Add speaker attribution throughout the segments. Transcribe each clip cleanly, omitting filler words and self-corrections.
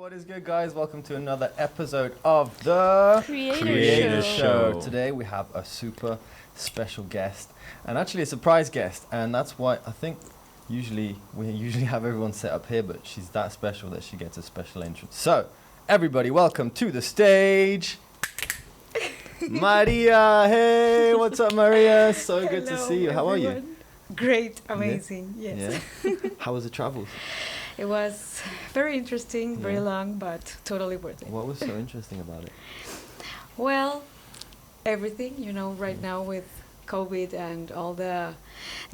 Speaker 1: What is good, guys? Welcome to another episode of the
Speaker 2: Creator
Speaker 1: Show. Today we have a super special guest, and actually a surprise guest, and that's why I think we usually have everyone set up here, but she's that special that she gets a special entrance. So, everybody, welcome to the stage, Maria. Hey, what's up, Maria? So good to see you. How are you?
Speaker 2: Great, amazing.
Speaker 1: Yeah?
Speaker 2: Yes.
Speaker 1: Yeah? How was the travels?
Speaker 2: It was very interesting, very long, but totally worth it.
Speaker 1: What was so interesting about it?
Speaker 2: Well, everything, right now with COVID and all the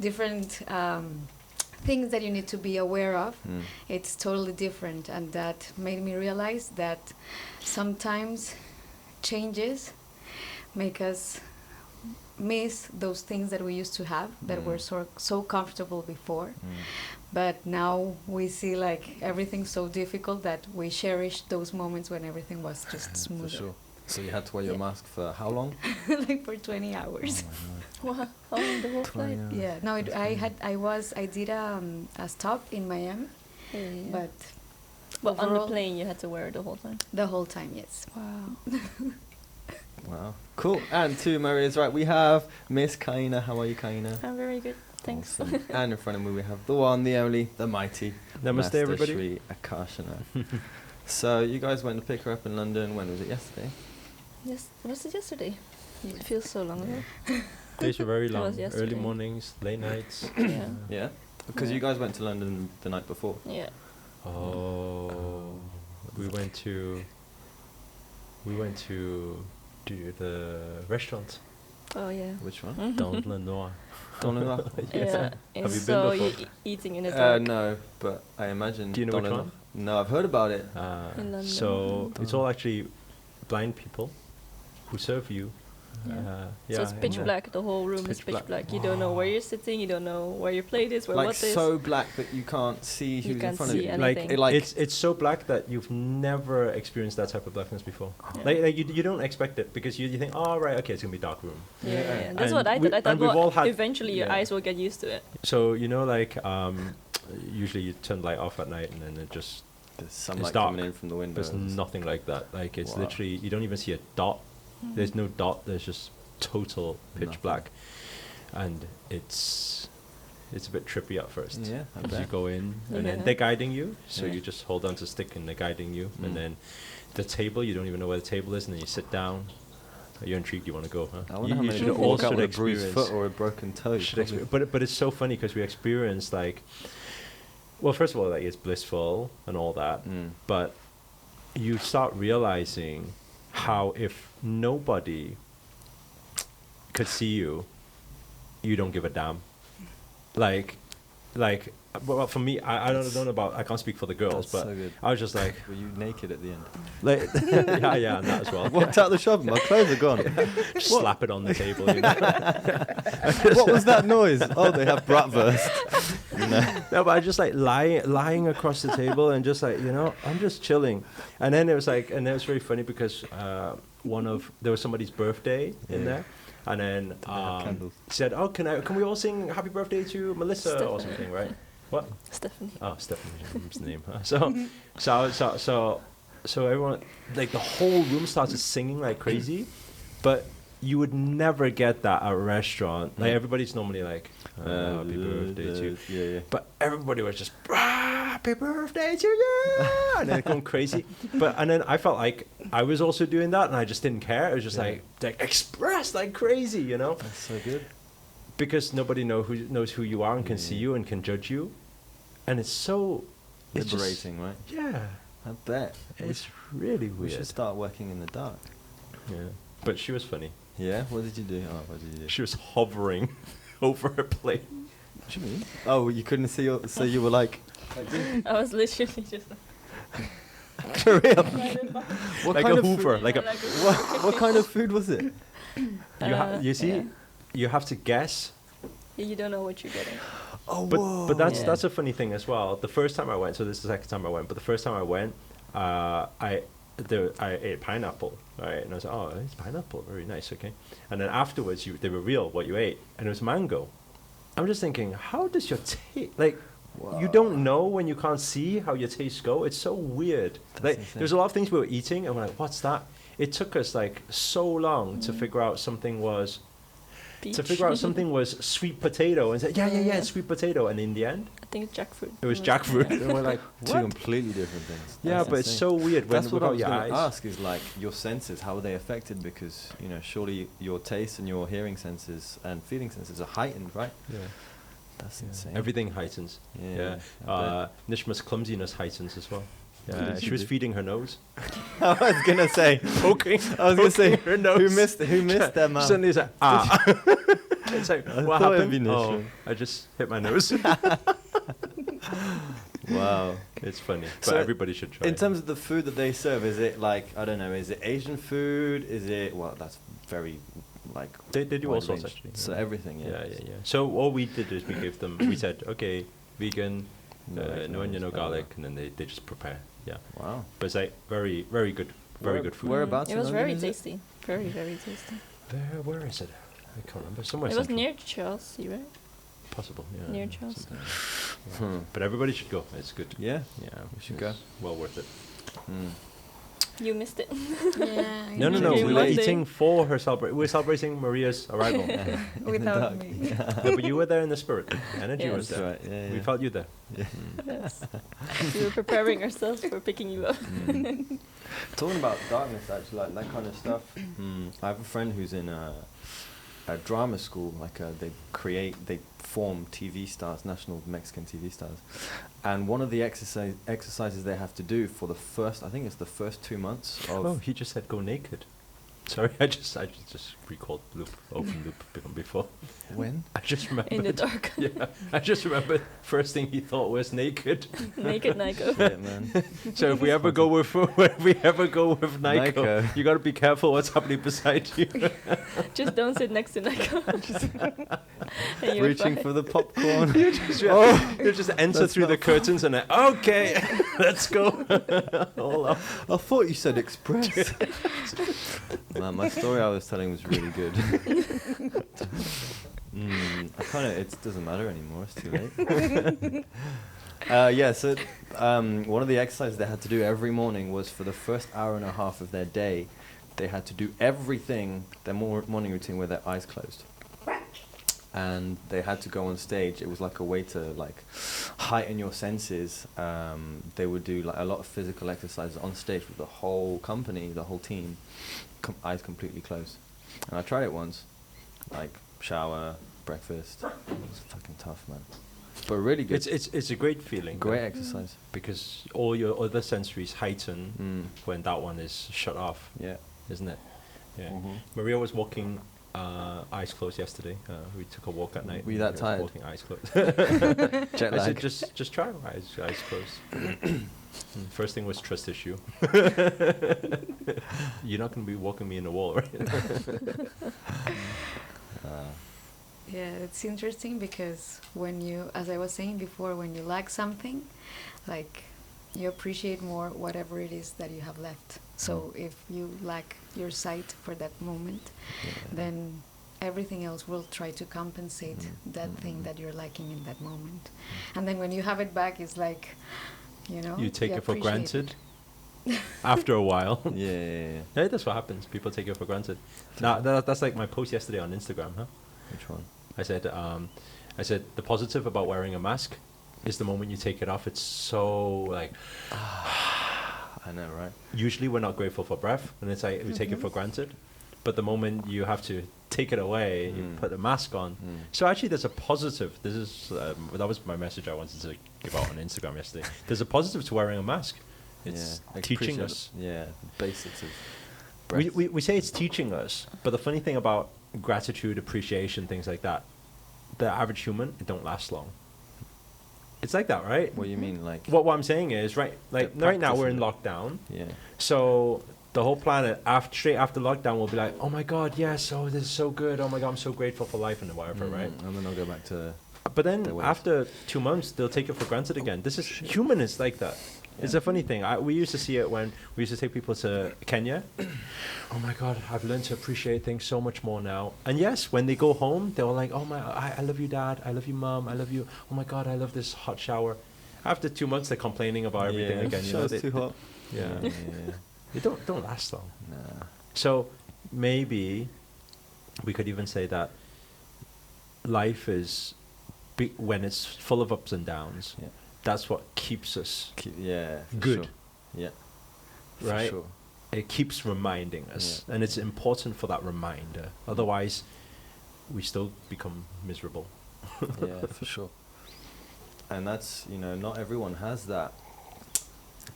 Speaker 2: different things that you need to be aware of, it's totally different. And that made me realize that sometimes changes make us miss those things that we used to have that were so comfortable before. But now we see like everything so difficult that we cherish those moments when everything was just smoother.
Speaker 1: For sure. So you had to wear your mask for how long?
Speaker 2: Like for 20 hours.
Speaker 3: Wow. Oh, the whole flight.
Speaker 2: Yeah. No, I did a stop in Miami, but
Speaker 3: on the plane you had to wear it the whole time.
Speaker 2: The whole time, yes. Wow.
Speaker 1: Wow. Cool. And to Maria's right, we have Miss Kaina. How are you, Kaina?
Speaker 3: I'm very good. Thanks.
Speaker 1: Awesome. And in front of me we have the one, the only, the mighty.
Speaker 4: Namaste,
Speaker 1: Master
Speaker 4: everybody.
Speaker 1: Shri Akashana. So you guys went to pick her up in London. When was it? Yesterday?
Speaker 3: Yes, was it yesterday? It feels so long ago.
Speaker 4: Days were very
Speaker 3: It
Speaker 4: long.
Speaker 3: was yesterday.
Speaker 4: Early mornings, late nights.
Speaker 3: Yeah.
Speaker 1: Yeah? Because
Speaker 3: Yeah.
Speaker 1: you guys went to London the night before.
Speaker 3: Yeah.
Speaker 4: Oh, we went to do the restaurant.
Speaker 3: Oh yeah.
Speaker 1: Which one?
Speaker 4: Dans le Noir.
Speaker 1: Don't know.
Speaker 3: Yeah.
Speaker 4: Have you been
Speaker 3: so
Speaker 4: before?
Speaker 3: you're eating in the dark.
Speaker 1: No, but I imagine.
Speaker 4: Do you know
Speaker 1: Don't
Speaker 4: which one?
Speaker 1: No, I've heard about it.
Speaker 3: In London.
Speaker 4: So it's all actually blind people who serve you.
Speaker 3: So it's pitch black. The whole room is
Speaker 4: Pitch
Speaker 3: pitch
Speaker 4: black.
Speaker 3: black. You don't know where you're sitting. You don't know where your plate is. Where
Speaker 1: Like
Speaker 3: what is.
Speaker 1: so black that you can't see
Speaker 3: You
Speaker 1: who's in
Speaker 3: can't
Speaker 1: front of
Speaker 3: see
Speaker 1: you.
Speaker 3: anything.
Speaker 4: Like,
Speaker 1: Like
Speaker 4: it's so black that you've never experienced that type of blackness before.
Speaker 3: Yeah.
Speaker 4: Like you don't expect it because you think, oh right, okay, it's gonna be dark room.
Speaker 3: Yeah. That's
Speaker 4: And
Speaker 3: what I
Speaker 4: we-
Speaker 3: thought. I thought,
Speaker 4: and we've all had-
Speaker 3: eventually your
Speaker 4: yeah.
Speaker 3: eyes will get used to it.
Speaker 4: So usually you turn the light off at night and then it just
Speaker 1: There's sunlight
Speaker 4: dark.
Speaker 1: coming in from the window.
Speaker 4: there's nothing like that. Like it's
Speaker 1: Wow.
Speaker 4: literally you don't even see a dot. There's no dot. There's just total pitch
Speaker 1: Nothing.
Speaker 4: black, and it's a bit trippy at first.
Speaker 1: Yeah, I
Speaker 4: As you
Speaker 1: bet.
Speaker 4: go in and then
Speaker 3: Yeah.
Speaker 4: they're guiding you, so
Speaker 1: Yeah.
Speaker 4: you just hold on to stick and they're guiding you,
Speaker 1: Mm.
Speaker 4: and then the table you don't even know where the table is, and then you sit down. You're intrigued. You want to go, huh?
Speaker 1: I wonder how many
Speaker 4: should
Speaker 1: people
Speaker 4: all
Speaker 1: walk out
Speaker 4: should
Speaker 1: with a bruised
Speaker 4: experience-
Speaker 1: foot or a broken toe.
Speaker 4: should but it's so funny because we experienced like, well, first of all, like it's blissful and all that, but you start realizing how if nobody could see you, you don't give a damn. Like, well, for me, I don't know about. I can't speak for the girls,
Speaker 1: That's
Speaker 4: but
Speaker 1: so good.
Speaker 4: I was just like,
Speaker 1: Were you naked at the end?
Speaker 4: like yeah, and that as well.
Speaker 1: Walked out the shop, my clothes are gone.
Speaker 4: Just slap it on the table. You know?
Speaker 1: What was that noise? Oh, they have bratwurst.
Speaker 4: No, but I just like lying across the table and just like, I'm just chilling. And then it was like, and it was very funny because there was somebody's birthday in there. And then
Speaker 1: candles?
Speaker 4: said, "Oh, can we all sing Happy Birthday to Melissa or
Speaker 3: Stephanie.
Speaker 4: something, right?" What?
Speaker 3: Stephanie.
Speaker 4: Oh, Stephanie's the name. So everyone, like the whole room started singing like crazy, but you would never get that at a restaurant. Like everybody's normally like, "Happy birthday to you,"
Speaker 1: Yeah.
Speaker 4: but everybody was just, "Happy birthday to you," and then going crazy. And then I felt like I was also doing that, and I just didn't care. It was just like express like crazy,
Speaker 1: That's so good.
Speaker 4: because nobody knows who you are and can see you and can judge you, and it's so it's just-
Speaker 1: Liberating, right?
Speaker 4: yeah,
Speaker 1: I bet.
Speaker 4: it's really
Speaker 1: We
Speaker 4: weird.
Speaker 1: should start working in the dark.
Speaker 4: Yeah, but she was funny.
Speaker 1: Yeah? What did you do? Oh, what did you do?
Speaker 4: She was hovering over her plate.
Speaker 1: What do you mean? Oh, you couldn't see so you were like this?
Speaker 3: I was literally just
Speaker 1: For real? What
Speaker 4: Like
Speaker 1: kind
Speaker 4: a
Speaker 1: of
Speaker 4: Hoover,
Speaker 1: food?
Speaker 4: like a.
Speaker 1: What kind of food was it?
Speaker 4: You see,
Speaker 3: yeah.
Speaker 4: you have to guess.
Speaker 3: You don't know what you're getting.
Speaker 1: Oh,
Speaker 4: But that's
Speaker 3: Yeah.
Speaker 4: that's a funny thing as well. The first time I went, so this is the second time I went, but the first time I went, I ate pineapple, right? And I was like, oh, it's pineapple, very nice, okay. And then afterwards, they reveal what you ate, and it was mango. I'm just thinking, how does your taste, like, You don't know when you can't see how your tastes go. It's so weird. Like, there's a lot of things we were eating, and we're like, "What's that?" It took us like so long to figure out something was
Speaker 3: Peach.
Speaker 4: sweet potato, and say, "Yeah, it's sweet potato." And in the end,
Speaker 3: I think it's jackfruit.
Speaker 4: it was jackfruit, and we're like,
Speaker 1: Two
Speaker 4: "What?"
Speaker 1: completely different things.
Speaker 4: Yeah,
Speaker 1: That's
Speaker 4: but it's
Speaker 1: insane.
Speaker 4: so weird. When
Speaker 1: That's what I
Speaker 4: without
Speaker 1: was
Speaker 4: your
Speaker 1: going to
Speaker 4: eyes.
Speaker 1: ask is like your senses, how are they affected? Because, you know, surely your taste and your hearing senses and feeling senses are heightened, right?
Speaker 4: Yeah.
Speaker 1: That's
Speaker 4: Yeah.
Speaker 1: insane.
Speaker 4: Everything heightens.
Speaker 1: Yeah.
Speaker 4: Nishma's clumsiness heightens as well.
Speaker 1: What
Speaker 4: Yeah,
Speaker 1: did
Speaker 4: she
Speaker 1: you
Speaker 4: was
Speaker 1: do?
Speaker 4: feeding her nose.
Speaker 1: I was going to say,
Speaker 4: Poking.
Speaker 1: I was going to say,
Speaker 4: her nose.
Speaker 1: who missed their mouth?
Speaker 4: Suddenly it's like, it's like,
Speaker 1: I
Speaker 4: what
Speaker 1: thought it'd be
Speaker 4: happened? Oh,
Speaker 1: Nishma.
Speaker 4: I just hit my nose.
Speaker 1: Wow.
Speaker 4: It's funny, but
Speaker 1: So,
Speaker 4: everybody should try
Speaker 1: In
Speaker 4: it.
Speaker 1: terms of the food that they serve, is it like, I don't know, is it Asian food? Is it, well, that's very, like,
Speaker 4: They do all
Speaker 1: wide
Speaker 4: sorts,
Speaker 1: range.
Speaker 4: actually.
Speaker 1: So
Speaker 4: yeah.
Speaker 1: everything, yeah.
Speaker 4: Yeah. So all we did is we gave them, we said, okay, vegan,
Speaker 1: No egg,
Speaker 4: no
Speaker 1: no
Speaker 4: onion, no
Speaker 1: eggs,
Speaker 4: garlic, and then they just prepare. Yeah.
Speaker 1: Wow.
Speaker 4: But it's like very good, very good food.
Speaker 1: Whereabouts
Speaker 3: It
Speaker 1: in
Speaker 3: was
Speaker 1: London
Speaker 3: very
Speaker 1: is it?
Speaker 3: tasty. Very, very tasty.
Speaker 4: Where is it? I can't remember. Somewhere
Speaker 3: It was
Speaker 4: central.
Speaker 3: near Chelsea, right?
Speaker 4: Possible, yeah.
Speaker 3: Near Chelsea.
Speaker 4: something.
Speaker 1: Hmm.
Speaker 4: But everybody should go. It's good.
Speaker 1: Yeah?
Speaker 4: Yeah,
Speaker 1: We should
Speaker 4: it's well worth it.
Speaker 1: Hmm.
Speaker 3: You missed it.
Speaker 2: Yeah.
Speaker 4: No,
Speaker 3: know,
Speaker 4: we
Speaker 3: we
Speaker 4: were
Speaker 3: Monday.
Speaker 4: eating for her celebration. We were celebrating Maria's arrival. Yeah,
Speaker 2: Without me.
Speaker 4: but you were there in the spirit. The energy
Speaker 3: Yes.
Speaker 4: was
Speaker 1: That's
Speaker 4: there.
Speaker 1: right, yeah,
Speaker 4: We
Speaker 1: yeah.
Speaker 4: felt you there.
Speaker 3: Yes. We were preparing ourselves for picking you up.
Speaker 1: Talking about darkness, actually, like that kind of stuff. I have a friend who's in a drama school. Like they form TV stars, national Mexican TV stars, and one of the exercises they have to do for the first, I think it's the first 2 months of.
Speaker 4: Oh, he just said go naked. Sorry, I just recalled open loop before.
Speaker 1: When?
Speaker 4: I just remembered.
Speaker 3: In the dark.
Speaker 4: Yeah, I just remembered. First thing he thought was naked.
Speaker 3: Naked Nico.
Speaker 1: Shit, man.
Speaker 4: So if we ever go with Nico,
Speaker 1: Nico.
Speaker 4: you got to be careful what's happening beside you.
Speaker 3: Just don't sit next to Nico. And you're
Speaker 1: Reaching
Speaker 3: fine.
Speaker 1: for the popcorn.
Speaker 4: You just enter
Speaker 1: That's
Speaker 4: through the
Speaker 1: not
Speaker 4: curtains and okay, let's go. All up.
Speaker 1: I thought you said express. Man, my story I was telling was really good. I kind of, it doesn't matter anymore, it's too late. Yeah, so one of the exercises they had to do every morning was for the first hour and a half of their day, they had to do everything, their morning routine, with their eyes closed. And they had to go on stage. It was like a way to like heighten your senses. They would do like a lot of physical exercises on stage with the whole company, the whole team, eyes completely closed. And I tried it once, like shower, breakfast. It was fucking tough, man. But really good.
Speaker 4: It's a great feeling.
Speaker 1: Great
Speaker 4: though,
Speaker 1: exercise.
Speaker 4: because all your other sensories heighten when that one is shut off,
Speaker 1: Yeah.
Speaker 4: isn't it? Yeah.
Speaker 1: Mhm.
Speaker 4: Maria was walking eyes closed yesterday. We took a walk at night.
Speaker 1: Were you
Speaker 4: and
Speaker 1: that
Speaker 4: we were
Speaker 1: tired?
Speaker 4: Walking eyes closed.
Speaker 1: Jet
Speaker 4: I said
Speaker 1: lag.
Speaker 4: just try eyes closed. First thing was trust issue. You're not going to be walking me in the wall, right?
Speaker 2: Yeah, it's interesting because when you, as I was saying before, when you lack something, like you appreciate more whatever it is that you have left. So if you lack your sight for that moment, then everything else will try to compensate that thing that you're lacking in that moment. And then when you have it back, it's like, you know,
Speaker 4: You take it for
Speaker 2: appreciate
Speaker 4: granted after a while.
Speaker 1: Yeah.
Speaker 4: Yeah, that's what happens. People take it for granted. That's like my post yesterday on Instagram, huh?
Speaker 1: Which one?
Speaker 4: I said the positive about wearing a mask is the moment you take it off. It's so like.
Speaker 1: I know, right?
Speaker 4: Usually we're not grateful for breath, and it's like we take it for granted. But the moment you have to take it away, you put a mask on. So actually, there's a positive. This is that was my message I wanted to give out on Instagram yesterday. There's a positive to wearing a mask. It's
Speaker 1: Yeah,
Speaker 4: teaching
Speaker 1: appreciate
Speaker 4: us.
Speaker 1: Yeah, the basics of
Speaker 4: We say it's teaching us, but the funny thing about gratitude, appreciation, things like that, the average human, it don't last long. It's like that, right?
Speaker 1: What do you mean, like?
Speaker 4: What I'm saying is, right now we're in
Speaker 1: practicing.
Speaker 4: lockdown.
Speaker 1: Yeah.
Speaker 4: So the whole planet, straight after lockdown, will be like, oh my God, yes, oh, this is so good. Oh my God, I'm so grateful for life and whatever, right?
Speaker 1: And then I'll go back to.
Speaker 4: But then
Speaker 1: their ways.
Speaker 4: after 2 months, they'll take it for granted again. This is human is like that. It's a funny thing. We used to see it when we used to take people to Kenya. Oh my God, I've learned to appreciate things so much more now. And yes, when they go home, they were like, oh my, I love you, Dad. I love you, Mom. I love you. Oh my God, I love this hot shower. After 2 months, they're complaining about everything again. You know,
Speaker 1: it's too hot.
Speaker 4: Yeah. They don't last long.
Speaker 1: Nah.
Speaker 4: So maybe we could even say that life is, when it's full of ups and downs, that's what keeps us good.
Speaker 1: Sure. Yeah.
Speaker 4: Right?
Speaker 1: For sure.
Speaker 4: It keeps reminding us, and it's important for that reminder. Otherwise, we still become miserable.
Speaker 1: Yeah, for sure. And that's, not everyone has that,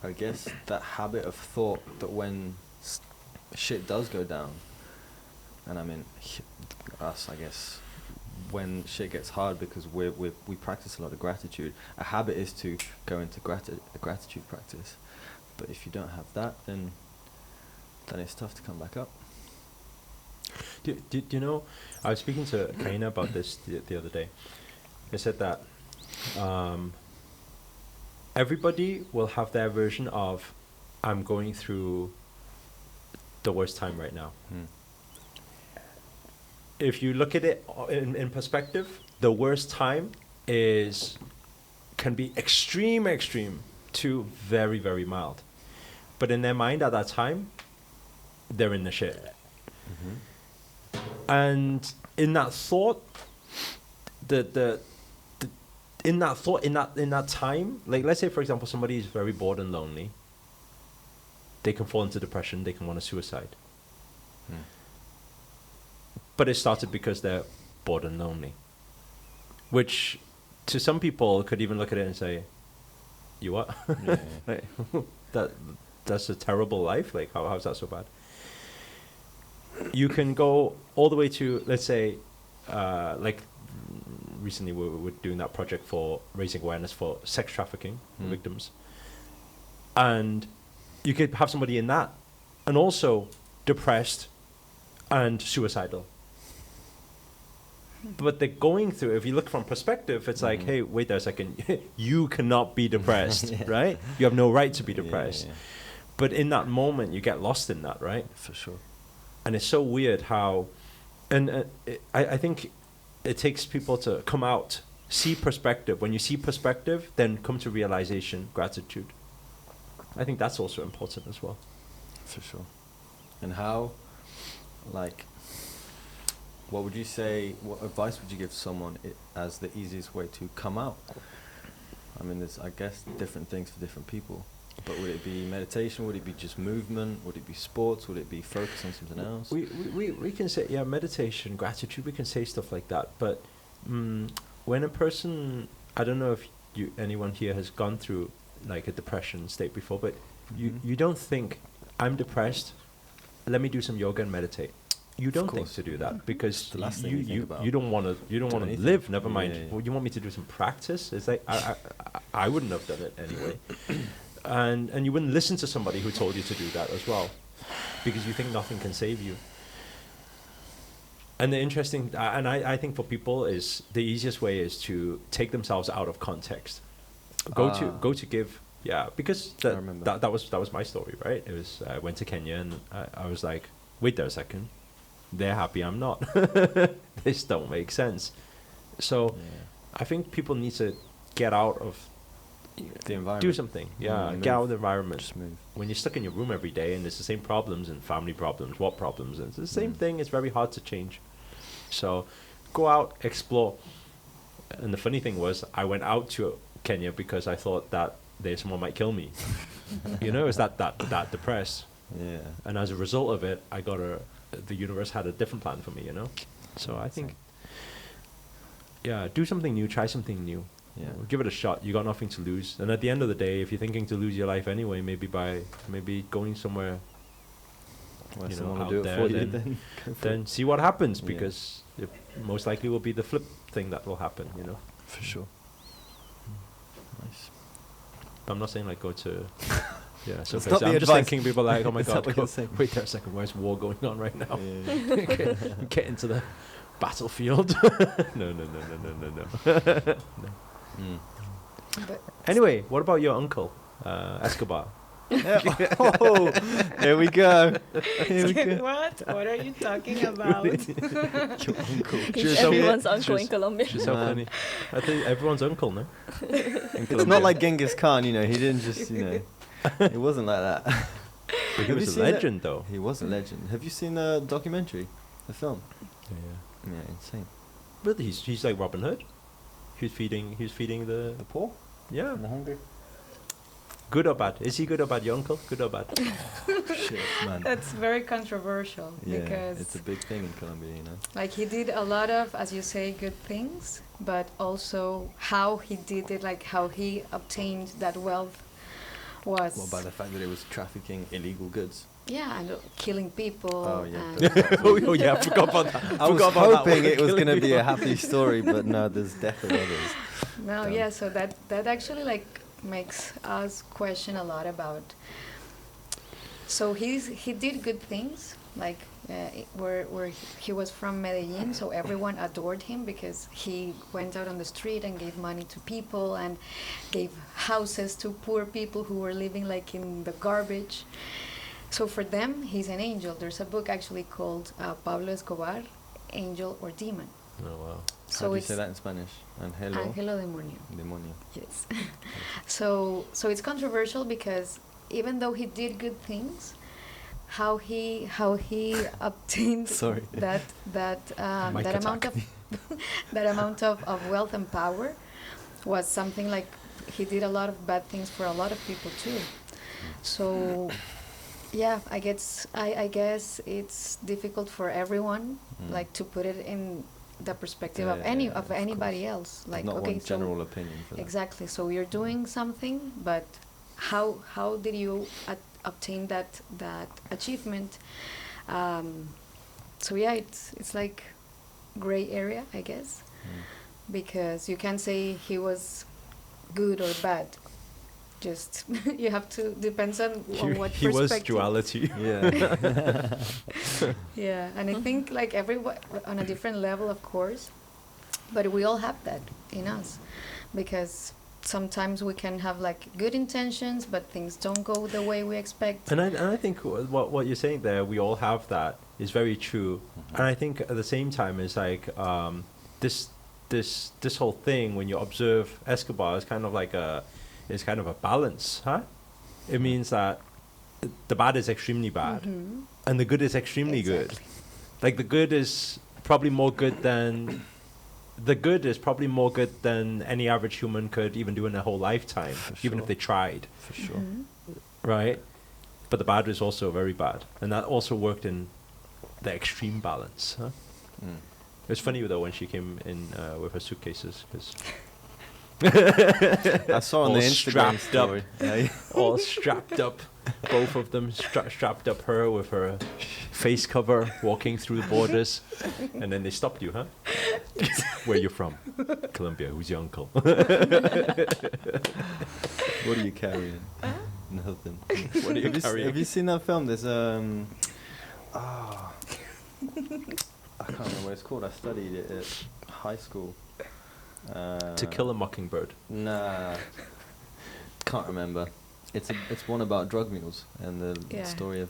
Speaker 1: I guess, that habit of thought that when shit does go down, and I mean, us, I guess, when shit gets hard, because we practice a lot of gratitude, a habit is to go into a gratitude practice. But if you don't have that, then it's tough to come back up.
Speaker 4: Do you know, I was speaking to Kaina about this the other day. I said that everybody will have their version of, I'm going through the worst time right now. If you look at it in perspective, the worst time can be extreme to very, very mild. But in their mind at that time, they're in the shit. And in that thought, in that time, like, let's say for example somebody is very bored and lonely, they can fall into depression, they can want to suicide. But it started because they're bored and lonely, which to some people could even look at it and say, you what? Like, that's a terrible life, like how's that so bad? You can go all the way to, let's say, like recently we were doing that project for raising awareness for sex trafficking victims, and you could have somebody in that and also depressed and suicidal, but they're going through, if you look from perspective, it's like, hey, wait there a second, you cannot be depressed. Right? You have no right to be depressed. But in that moment you get lost in that, right?
Speaker 1: For sure.
Speaker 4: And it's so weird how, and I think it takes people to come out, see perspective. When you see perspective, then come to realization, gratitude. I think that's also important as well.
Speaker 1: For sure. And how, like, what would you say, what advice would you give someone as the easiest way to come out? I mean, there's, I guess, different things for different people. But would it be meditation? Would it be just movement? Would it be sports? Would it be focus on something else?
Speaker 4: We can say, meditation, gratitude, we can say stuff like that. But when a person, I don't know if anyone here has gone through like a depression state before, but you don't think, I'm depressed, let me do some yoga and meditate. You don't think to do that, because
Speaker 1: the last thing you think about.
Speaker 4: You don't want to live. Never mind. Well, you want me to do some practice? It's like I wouldn't have done it anyway. And you wouldn't listen to somebody who told you to do that as well, because you think nothing can save you. And the interesting, and I think for people, is the easiest way is to take themselves out of context. Go to give, because that was my story, right? It was, I went to Kenya and I was like, wait there a second, they're happy, I'm not. This don't make sense. So I think people need to get out of
Speaker 1: the environment.
Speaker 4: Do something. Get out of the environment.
Speaker 1: Just move.
Speaker 4: When you're stuck in your room every day and it's the same problems and family problems, what problems, and it's the same thing, it's very hard to change. So go out, explore. And the funny thing was, I went out to Kenya because I thought that someone might kill me. It was that depressed.
Speaker 1: Yeah.
Speaker 4: And as a result of it, I got the universe had a different plan for me, So I think, do something new, try something new. Yeah, give it a shot. You got nothing to lose. And at the end of the day, if you're thinking to lose your life anyway, maybe going somewhere, out
Speaker 1: do
Speaker 4: there,
Speaker 1: it for you,
Speaker 4: then see what happens, because it most likely will be the flip thing that will happen.
Speaker 1: For sure. Nice.
Speaker 4: I'm not saying like go to. So
Speaker 1: it's not the
Speaker 4: I'm
Speaker 1: advice.
Speaker 4: just thinking people like, oh my God,
Speaker 1: wait
Speaker 4: there a second, where's war going on right now? Get into the battlefield. No.
Speaker 2: But
Speaker 4: Anyway, what about your uncle? Escobar.
Speaker 1: Yeah. Oh, here we go. Here we go.
Speaker 2: What? What are you talking about?
Speaker 1: Your uncle.
Speaker 3: He's everyone's uncle in Colombia.
Speaker 4: She's so
Speaker 1: Man.
Speaker 4: funny. I think everyone's uncle, no?
Speaker 1: It's not like Genghis Khan, you know. He didn't just, you know. It wasn't like that.
Speaker 4: But he
Speaker 1: Have you
Speaker 4: was a
Speaker 1: seen that?
Speaker 4: legend, though.
Speaker 1: He was a legend. Have you seen the documentary, the film?
Speaker 4: Yeah.
Speaker 1: Yeah, insane.
Speaker 4: But he's like Robin Hood. He's feeding the
Speaker 1: The poor
Speaker 4: yeah.
Speaker 1: and the hungry.
Speaker 4: Good or bad? Is he good or bad? Your uncle? Good or bad?
Speaker 1: Shit, man.
Speaker 2: That's very controversial
Speaker 1: Yeah,
Speaker 2: because
Speaker 1: it's a big thing in Colombia, you know.
Speaker 2: like he did a lot of, as you say, good things, but also how he did it, like how he obtained that wealth was
Speaker 1: Well, by the fact that it was trafficking illegal goods.
Speaker 2: yeah, and killing people.
Speaker 1: Oh, yeah.
Speaker 2: and
Speaker 4: Oh yeah, I forgot about that.
Speaker 1: I was
Speaker 4: Forgot about that
Speaker 1: hoping
Speaker 4: one.
Speaker 1: it was going to be a happy story, but no, there's death of others.
Speaker 2: no,
Speaker 1: Damn.
Speaker 2: yeah, so that actually like makes us question a lot about. So he did good things, like where he was from Medellin, so everyone adored him because he went out on the street and gave money to people and gave houses to poor people who were living like in the garbage. So for them, he's an angel. There's a book actually called Pablo Escobar, Angel or Demon.
Speaker 4: Oh wow.
Speaker 2: So
Speaker 1: How do you
Speaker 2: it's
Speaker 1: say that in Spanish? Angelo?
Speaker 2: Angelo Demonio.
Speaker 1: Demonio.
Speaker 2: Yes. So it's controversial because even though he did good things, how he obtained
Speaker 1: Sorry.
Speaker 2: that
Speaker 4: Mic
Speaker 2: amount
Speaker 4: attack.
Speaker 2: of that amount of wealth and power was something like he did a lot of bad things for a lot of people too. So yeah, I guess it's difficult for everyone like to put it in the perspective of
Speaker 1: of
Speaker 2: anybody
Speaker 1: course.
Speaker 2: else.
Speaker 1: There's
Speaker 2: Like
Speaker 1: not
Speaker 2: okay,
Speaker 1: one
Speaker 2: so
Speaker 1: general opinion for that.
Speaker 2: exactly. So you're doing something, but how did you obtain that achievement? So yeah, it's like gray area, I guess, because you can't say he was good or bad. Just you have to depends on what
Speaker 4: He was
Speaker 2: perspective.
Speaker 4: duality.
Speaker 1: Yeah.
Speaker 2: Yeah, and I think like everyone on a different level, of course, but we all have that in us, because sometimes we can have like good intentions, but things don't go the way we expect.
Speaker 4: And I think what you're saying there, we all have that, is very true. And I think at the same time, it's like this whole thing, when you observe Escobar, is kind of like a balance, huh? It means that the bad is extremely bad, and the good is extremely good.
Speaker 2: Exactly.
Speaker 4: Like the good is probably more good than any average human could even do in their whole lifetime,
Speaker 1: For
Speaker 4: even if
Speaker 1: sure.
Speaker 4: they tried,
Speaker 1: For sure.
Speaker 4: right? But the bad is also very bad, and that also worked in the extreme balance. Huh?
Speaker 1: Mm.
Speaker 4: It was funny though when she came in with her suitcases, because
Speaker 1: I saw on
Speaker 4: all
Speaker 1: the Instagram
Speaker 4: strapped up.
Speaker 1: story. Yeah.
Speaker 4: all strapped up, both of them strapped up her with her face cover, walking through the borders, and then they stopped you, huh? Where you from? Colombia. Who's your uncle?
Speaker 1: What are you carrying? Nothing.
Speaker 4: What are you carrying?
Speaker 1: Have you seen that film? There's I can't remember what it's called. I studied it at high school.
Speaker 4: To Kill a Mockingbird.
Speaker 1: Nah, can't remember. It's one about drug mules, and the
Speaker 2: Yeah.
Speaker 1: story of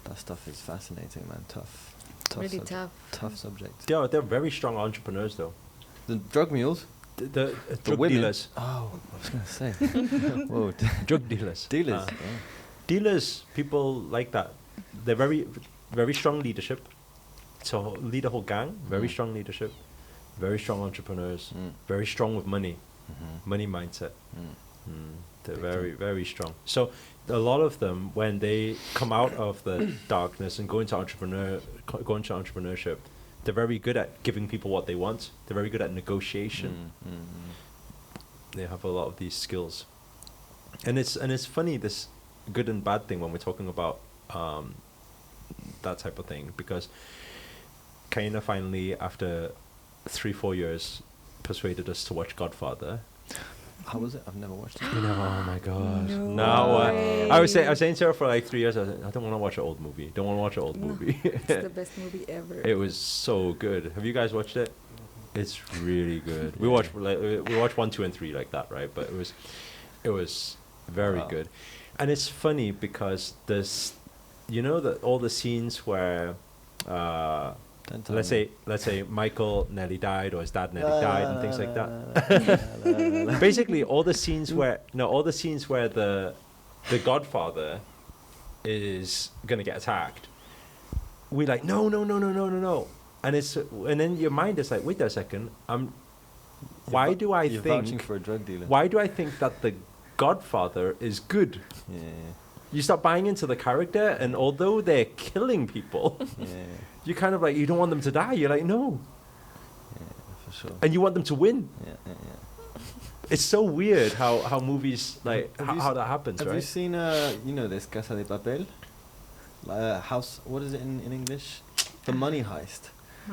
Speaker 1: that stuff is fascinating, man. Tough
Speaker 2: Really
Speaker 1: subject.
Speaker 2: tough.
Speaker 1: Tough subject.
Speaker 4: They're very strong entrepreneurs, though.
Speaker 1: The drug mules.
Speaker 4: The drug
Speaker 1: women.
Speaker 4: dealers.
Speaker 1: Oh, I was gonna say. Whoa,
Speaker 4: Drug dealers.
Speaker 1: dealers.
Speaker 4: Dealers, people like that. They're very, very strong leadership. So lead a whole gang, very strong leadership, very strong entrepreneurs, very strong with money, money mindset. They're very, very strong. So a lot of them, when they come out of the darkness and go into entrepreneurship, they're very good at giving people what they want. They're very good at negotiation. They have a lot of these skills, and it's funny, this good and bad thing when we're talking about that type of thing, because Kaina finally, after 3-4 years, persuaded us to watch Godfather.
Speaker 1: How was it? I've never watched it.
Speaker 4: Oh my gosh!
Speaker 2: No
Speaker 4: Now
Speaker 2: way.
Speaker 4: I was saying to her for like 3 years, I don't want to watch an old movie. Don't want to watch an old movie.
Speaker 2: It's the best movie ever.
Speaker 4: It was so good. Have you guys watched it? It's really good. We watched 1, 2, and 3 like that, right? But it was Very
Speaker 1: Wow.
Speaker 4: good. And it's funny because there's, you know, all the scenes where,
Speaker 1: Don't tell
Speaker 4: let's
Speaker 1: me.
Speaker 4: say Michael nearly died or his dad nearly died and things like that. Basically, all the scenes where the Godfather is gonna get attacked, we're like, no, and then your mind is like, wait a second, why do I
Speaker 1: You're vouching
Speaker 4: think
Speaker 1: for a drug dealer?
Speaker 4: why do I think that the Godfather is good?
Speaker 1: Yeah,
Speaker 4: You start buying into the character, and although they're killing people,
Speaker 1: yeah,
Speaker 4: you kind of like, you don't want them to die. You're like, no,
Speaker 1: yeah, for sure.
Speaker 4: and you want them to win.
Speaker 1: Yeah.
Speaker 4: It's so weird how movies like
Speaker 1: Have you
Speaker 4: how that happens,
Speaker 1: Have
Speaker 4: right?
Speaker 1: you seen you know this Casa de Papel? House. What is it in English? The Money Heist.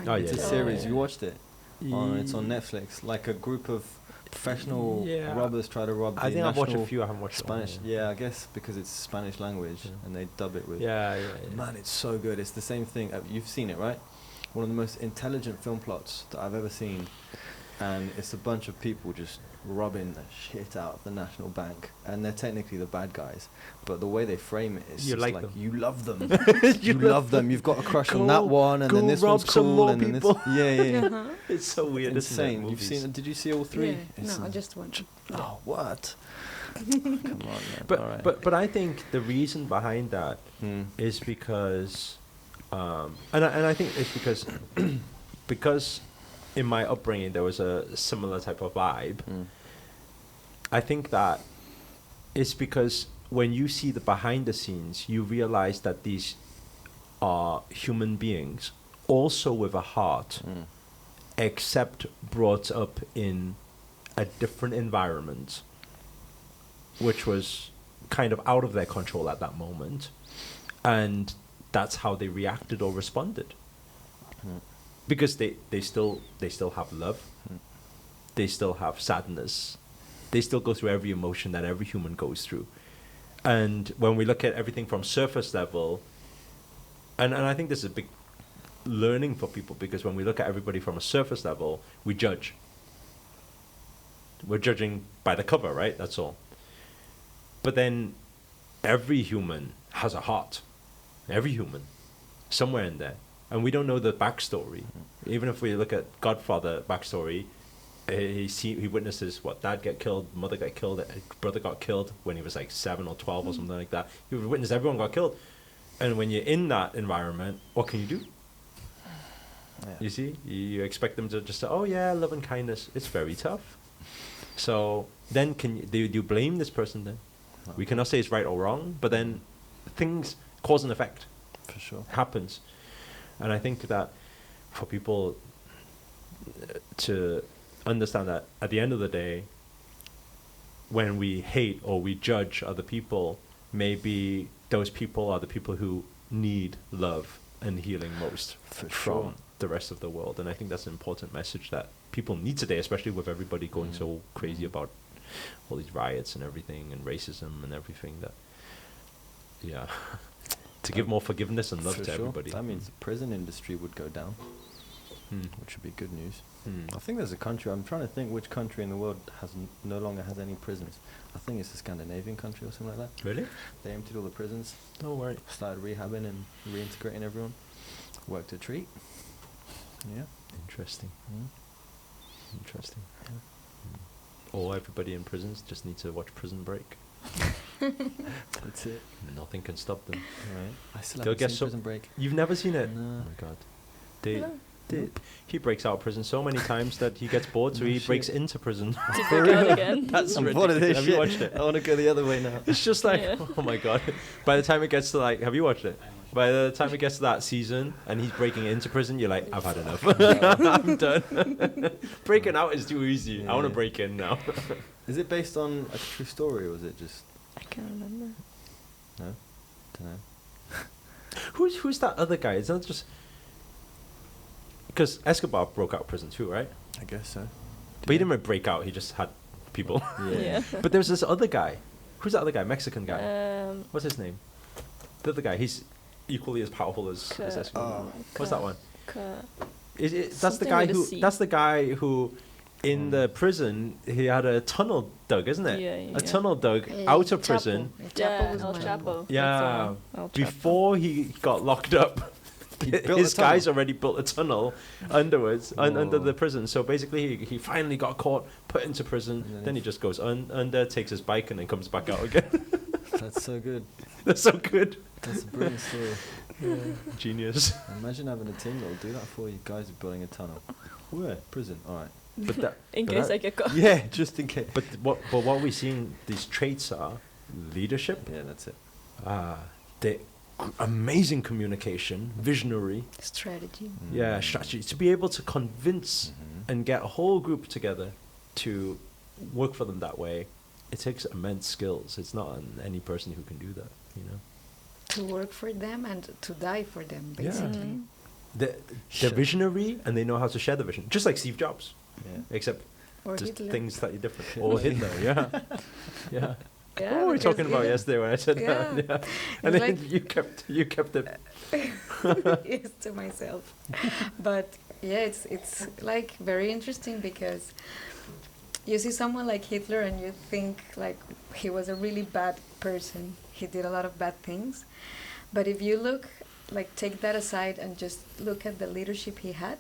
Speaker 4: Oh,
Speaker 1: It's a
Speaker 4: yeah.
Speaker 1: series.
Speaker 3: yeah.
Speaker 1: You watched it? It's on Netflix. Like a group of professional
Speaker 4: Yeah.
Speaker 1: robbers try to rob the
Speaker 4: I think I've watched a
Speaker 1: national
Speaker 4: few. I haven't watched all,
Speaker 1: Spanish. Yeah, I guess because it's Spanish language
Speaker 4: Yeah.
Speaker 1: and they dub it with.
Speaker 4: Yeah.
Speaker 1: Man, it's so good. It's the same thing. You've seen it, right? One of the most intelligent film plots that I've ever seen, and it's a bunch of people just robbing the shit out of the National Bank, and they're technically the bad guys, but the way they frame it is
Speaker 4: You
Speaker 1: just
Speaker 4: like
Speaker 1: like
Speaker 4: them.
Speaker 1: you love them. You love them. You've got a crush on that
Speaker 4: Go-
Speaker 1: one, and
Speaker 4: go
Speaker 1: then this
Speaker 4: rob
Speaker 1: one's
Speaker 4: some
Speaker 1: cool,
Speaker 4: more
Speaker 1: and then this.
Speaker 4: people.
Speaker 1: Yeah.
Speaker 2: Uh-huh.
Speaker 4: It's so weird.
Speaker 1: Insane.
Speaker 4: Isn't it?
Speaker 1: You've
Speaker 4: Movies.
Speaker 1: seen? Did you see all three?
Speaker 2: Yeah.
Speaker 1: It's
Speaker 2: No, just one.
Speaker 1: Oh, what? Come on, man.
Speaker 4: But
Speaker 1: all right.
Speaker 4: but I think the reason behind that
Speaker 1: Hmm.
Speaker 4: is because, and I think it's because in my upbringing there was a similar type of vibe.
Speaker 1: Hmm.
Speaker 4: I think that it's because when you see the behind the scenes, you realize that these are human beings, also with a heart,
Speaker 1: Hmm.
Speaker 4: except brought up in a different environment, which was kind of out of their control at that moment, and that's how they reacted or responded.
Speaker 1: Hmm.
Speaker 4: Because they still have love,
Speaker 1: Hmm.
Speaker 4: they still have sadness, they still go through every emotion that every human goes through. And when we look at everything from surface level, and I think this is a big learning for people, because when we look at everybody from a surface level, we judge. We're judging by the cover, right? That's all. But then every human has a heart. Every human. Somewhere in there. And we don't know the backstory. Even if we look at Godfather backstory, he witnesses dad get killed, mother got killed, brother got killed when he was like 7 or 12 or something like that. He witnessed everyone got killed. And when you're in that environment, what can you do?
Speaker 1: Yeah.
Speaker 4: You see, you expect them to just say, "Oh yeah, love and kindness." It's very tough. So then, do you blame this person then?
Speaker 1: No.
Speaker 4: We cannot say it's right or wrong, but then things cause and effect
Speaker 1: For sure.
Speaker 4: happens, and I think that for people to understand that at the end of the day, when we hate or we judge other people, maybe those people are the people who need love and healing most
Speaker 1: For
Speaker 4: from
Speaker 1: sure.
Speaker 4: the rest of the world. And I think that's an important message that people need today, especially with everybody going so crazy about all these riots and everything and racism and everything. That to give more forgiveness and love
Speaker 1: For
Speaker 4: to
Speaker 1: sure.
Speaker 4: everybody.
Speaker 1: That means the prison industry would go down,
Speaker 4: Hmm.
Speaker 1: which would be good news.
Speaker 4: Hmm.
Speaker 1: I think there's a country. I'm trying to think which country in the world no longer has any prisons. I think it's a Scandinavian country or something like that.
Speaker 4: Really?
Speaker 1: They emptied all the prisons,
Speaker 4: No worry.
Speaker 1: started rehabbing and reintegrating everyone. Worked a treat. Yeah.
Speaker 4: Interesting.
Speaker 1: Mm.
Speaker 4: Interesting. Or everybody in prisons just need to watch Prison Break.
Speaker 1: That's it.
Speaker 4: Nothing can stop them.
Speaker 1: Right. I still
Speaker 4: They'll
Speaker 1: haven't
Speaker 4: get
Speaker 1: seen
Speaker 4: so-
Speaker 1: Prison Break.
Speaker 4: You've never seen it?
Speaker 1: No.
Speaker 4: Oh my god. They,
Speaker 3: No.
Speaker 4: he breaks out of prison so many times that he gets bored, so
Speaker 1: No
Speaker 4: he breaks
Speaker 1: shit.
Speaker 4: into prison.
Speaker 3: To break out again.
Speaker 4: That's
Speaker 1: I'm
Speaker 4: ridiculous.
Speaker 1: bored of this
Speaker 4: Have you
Speaker 1: shit.
Speaker 4: watched it?
Speaker 1: I want to go the other way now.
Speaker 4: It's just like,
Speaker 3: Yeah.
Speaker 4: oh my god. By the time it gets to like, have you watched it? By the time it gets to that season and he's breaking into prison, you're like, I've had enough. I'm done. Breaking out is too easy. I want to
Speaker 1: Yeah.
Speaker 4: break in now.
Speaker 1: Is it based on a true story or was it just
Speaker 3: I can't remember.
Speaker 1: no? Don't know.
Speaker 4: Who's that other guy? Is that just because Escobar broke out of prison too, right?
Speaker 1: I guess so.
Speaker 4: But he didn't really break out. He just had people.
Speaker 3: Yeah.
Speaker 4: But there's this other guy. Who's that other guy? Mexican guy. What's his name? The other guy. He's equally as powerful as Escobar. What's that one? That's the
Speaker 3: Something
Speaker 4: guy
Speaker 3: with a
Speaker 4: who.
Speaker 3: C.
Speaker 4: That's the guy who in the prison, he had a tunnel dug, isn't it?
Speaker 3: Yeah.
Speaker 4: A tunnel dug
Speaker 2: El
Speaker 4: out of
Speaker 2: Chapo.
Speaker 4: prison.
Speaker 2: El Chapo
Speaker 3: Yeah,
Speaker 2: was
Speaker 3: El
Speaker 2: mine.
Speaker 3: Chapo.
Speaker 4: Yeah,
Speaker 3: That's the one. El Chapo.
Speaker 4: before he got locked up,
Speaker 1: He built
Speaker 4: his
Speaker 1: a tunnel.
Speaker 4: guys already built a tunnel underwards, under the prison. So basically, he finally got caught, put into prison.
Speaker 1: Yeah,
Speaker 4: Then he just goes under, takes his bike, and then comes back out again.
Speaker 1: That's so good.
Speaker 4: That's so good.
Speaker 1: That's a brilliant story.
Speaker 4: Genius.
Speaker 1: Imagine having a team that will do that for you. Guys are building a tunnel. Where? Prison. All right.
Speaker 4: But that,
Speaker 3: In
Speaker 4: but
Speaker 3: case
Speaker 4: that-
Speaker 3: I get caught.
Speaker 1: Yeah, just in case.
Speaker 4: but what we're seeing these traits are leadership,
Speaker 1: Yeah, that's it.
Speaker 4: the amazing communication, visionary,
Speaker 2: Strategy.
Speaker 4: yeah, strategy, to be able to convince and get a whole group together to work for them that way. It takes immense skills. It's not any person who can do that, you know.
Speaker 2: To work for them and to die for them,
Speaker 4: Yeah.
Speaker 2: basically.
Speaker 4: They're
Speaker 1: Shit.
Speaker 4: visionary and they know how to share the vision, just like Steve Jobs,
Speaker 1: Yeah.
Speaker 4: except
Speaker 2: Or
Speaker 4: just
Speaker 2: Hitler.
Speaker 4: things slightly different. Or Hitler, yeah, yeah.
Speaker 2: Yeah,
Speaker 4: What were we
Speaker 2: because
Speaker 4: talking about
Speaker 2: even-
Speaker 4: yesterday when I said that?
Speaker 2: Yeah.
Speaker 4: Yeah.
Speaker 2: It's
Speaker 4: And then
Speaker 2: like-
Speaker 4: you kept it.
Speaker 2: yes, to myself. But yeah, it's like very interesting because you see someone like Hitler and you think like he was a really bad person. He did a lot of bad things. But if you look, like take that aside and just look at the leadership he had,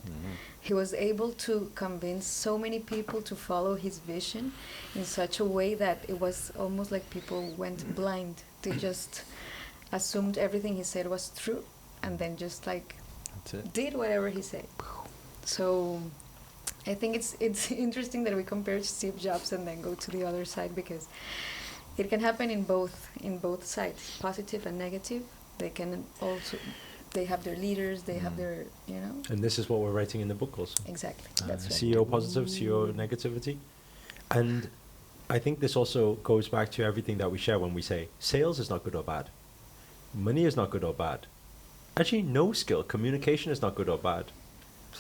Speaker 2: he was able to convince so many people to follow his vision in such a way that it was almost like people went blind. They just assumed everything he said was true and then just like
Speaker 1: That's it.
Speaker 2: did whatever he said. So I think it's interesting that we compare Steve Jobs and then go to the other side because it can happen in both sides, positive and negative. They can also they have their leaders, they have their
Speaker 4: And this is what we're writing in the book also.
Speaker 2: exactly. That's right.
Speaker 4: CEO positive, CEO negativity. And I think this also goes back to everything that we share when we say sales is not good or bad. Money is not good or bad. Actually, no skill. Communication is not good or bad.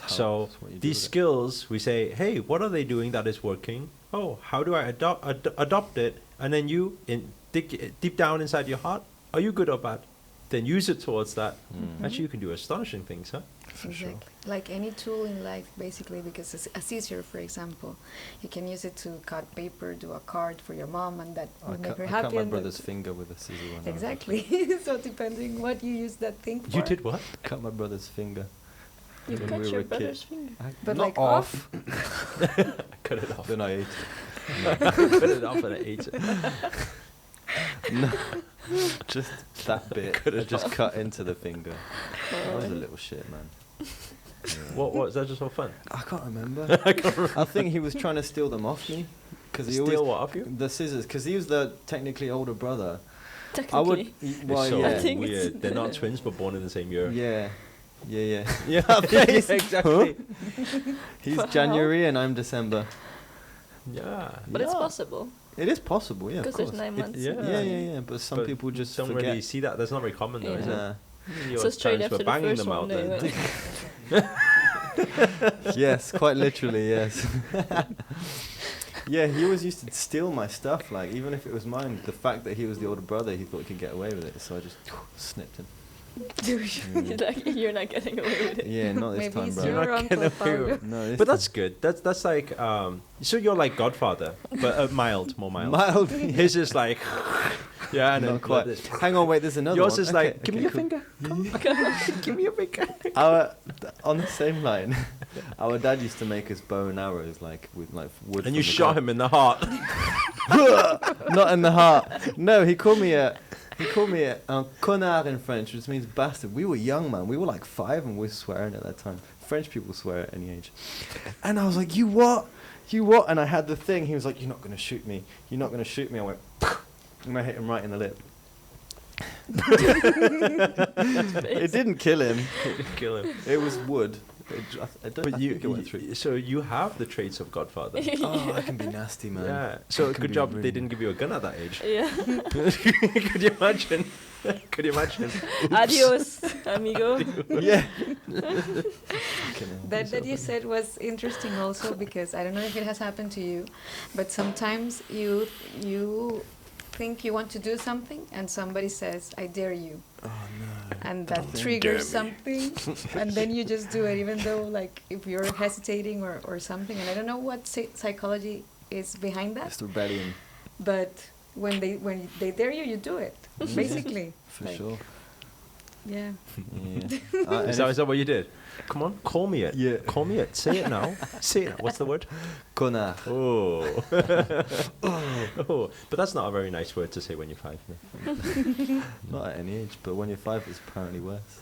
Speaker 4: So
Speaker 1: It's what you do
Speaker 4: these
Speaker 1: with it.
Speaker 4: skills, we say, hey, what are they doing that is working? Oh, how do I adopt it? And then you, dig deep down inside your heart, are you good or bad? Then use it towards that. Actually, you can do astonishing things, huh?
Speaker 1: For
Speaker 2: Exactly.
Speaker 1: sure.
Speaker 2: Like any tool in life, basically, because a scissor, for example, you can use it to cut paper, do a card for your mom, and that
Speaker 1: I
Speaker 2: will make
Speaker 1: cut,
Speaker 2: her
Speaker 1: I
Speaker 2: happy.
Speaker 1: cut my
Speaker 2: and
Speaker 1: brother's
Speaker 2: that-
Speaker 1: finger with a scissor. When I was a
Speaker 2: Exactly.
Speaker 1: kid.
Speaker 2: So depending what you use that thing for.
Speaker 4: You did what?
Speaker 1: Cut my brother's finger.
Speaker 3: You
Speaker 1: When
Speaker 3: cut
Speaker 1: we
Speaker 3: your
Speaker 1: were
Speaker 3: brother's
Speaker 1: kids.
Speaker 3: finger.
Speaker 2: But
Speaker 1: Not
Speaker 2: like
Speaker 1: off.
Speaker 4: Cut it off.
Speaker 1: Then I ate
Speaker 4: Cut it off and I ate it.
Speaker 1: it. No, just that bit. I just cut into the finger. I was a little shit, man. Yeah.
Speaker 4: What was that just for fun?
Speaker 1: I can't remember. I think he was trying to steal them off me. Cause he
Speaker 4: Steal what off you?
Speaker 1: The scissors, because he was the technically older brother.
Speaker 3: Technically.
Speaker 1: I would. Well,
Speaker 4: It's so
Speaker 1: yeah.
Speaker 3: I think it's-
Speaker 4: weird. They're not twins, but born in the same year.
Speaker 1: Yeah. Yeah.
Speaker 4: Yeah, exactly.
Speaker 1: He's
Speaker 3: Wow.
Speaker 1: January and I'm December.
Speaker 4: Yeah.
Speaker 3: But it's possible.
Speaker 1: It is possible, yeah, of
Speaker 3: Because
Speaker 1: course.
Speaker 3: there's 9
Speaker 4: It-
Speaker 3: months.
Speaker 4: yeah.
Speaker 1: Yeah. But some
Speaker 4: But
Speaker 1: people just
Speaker 4: don't
Speaker 1: forget.
Speaker 4: really see that. That's not very common, though, is it?
Speaker 1: Nah.
Speaker 4: Your
Speaker 3: So straight
Speaker 4: parents
Speaker 3: after
Speaker 4: were
Speaker 3: the
Speaker 4: banging
Speaker 3: first
Speaker 4: them out
Speaker 3: one, they
Speaker 4: then.
Speaker 3: went.
Speaker 1: Yes, quite literally, yes. Yeah, he always used to steal my stuff, like, even if it was mine. The fact that he was the older brother, he thought he could get away with it, so I just snipped him.
Speaker 3: Like, you're not getting away with it.
Speaker 1: Yeah, not this
Speaker 2: Maybe
Speaker 1: time,
Speaker 2: it's
Speaker 1: bro.
Speaker 4: You're
Speaker 2: your
Speaker 4: not
Speaker 2: uncle,
Speaker 4: getting away
Speaker 2: Pablo.
Speaker 4: with
Speaker 1: No, this
Speaker 4: But
Speaker 1: time.
Speaker 4: that's good. That's like so you're like Godfather, but mild, more mild.
Speaker 1: Mild.
Speaker 4: His is like yeah, and then
Speaker 1: Not quite.
Speaker 4: like this.
Speaker 1: Hang on, wait, there's another
Speaker 4: Yours
Speaker 1: one.
Speaker 4: is
Speaker 1: Okay,
Speaker 4: like, give me
Speaker 1: okay,
Speaker 4: your
Speaker 1: cool.
Speaker 4: finger. Give me your finger.
Speaker 1: On the same line, our dad used to make us bow and arrows, like with like wood.
Speaker 4: And you
Speaker 1: from the
Speaker 4: shot
Speaker 1: ground.
Speaker 4: him in the heart.
Speaker 1: Not in the heart. No, he called me a connard in French, which means bastard. We were young, man. We were like 5 and we were swearing at that time. French people swear at any age. And I was like, you what? You what? And I had the thing. He was like, you're not going to shoot me. You're not going to shoot me. I went, and I hit him right in the lip. It didn't kill him.
Speaker 4: Kill him.
Speaker 1: It was wood. I
Speaker 4: But
Speaker 1: think it went through.
Speaker 4: so you have the traits of Godfather.
Speaker 1: Oh, I can be nasty, man.
Speaker 4: Yeah. So
Speaker 1: I can
Speaker 4: good
Speaker 1: be
Speaker 4: job
Speaker 1: really-
Speaker 4: they didn't give you a gun at that age.
Speaker 3: Yeah.
Speaker 4: Could you imagine? Could you imagine?
Speaker 3: Adios, amigo.
Speaker 1: Yeah.
Speaker 2: That you said was interesting also because I don't know if it has happened to you, but sometimes you think you want to do something and somebody says, I dare you.
Speaker 1: Oh no.
Speaker 2: and that triggers something, and then you just do it, even though like if you're hesitating or something. And I don't know what psychology is behind that.
Speaker 1: It's rebellion.
Speaker 2: But when they dare you, you do it. Basically.
Speaker 1: For
Speaker 2: like,
Speaker 1: sure.
Speaker 2: Yeah.
Speaker 1: Yeah.
Speaker 4: Is that what you did? Come on, call me it.
Speaker 1: Yeah.
Speaker 4: Call me it. Say it now. Say it. What's the word?
Speaker 1: Connard.
Speaker 4: Oh. Oh. But that's not a very nice word to say when you're 5. No?
Speaker 1: Not at any age, but when you're 5, it's apparently worse.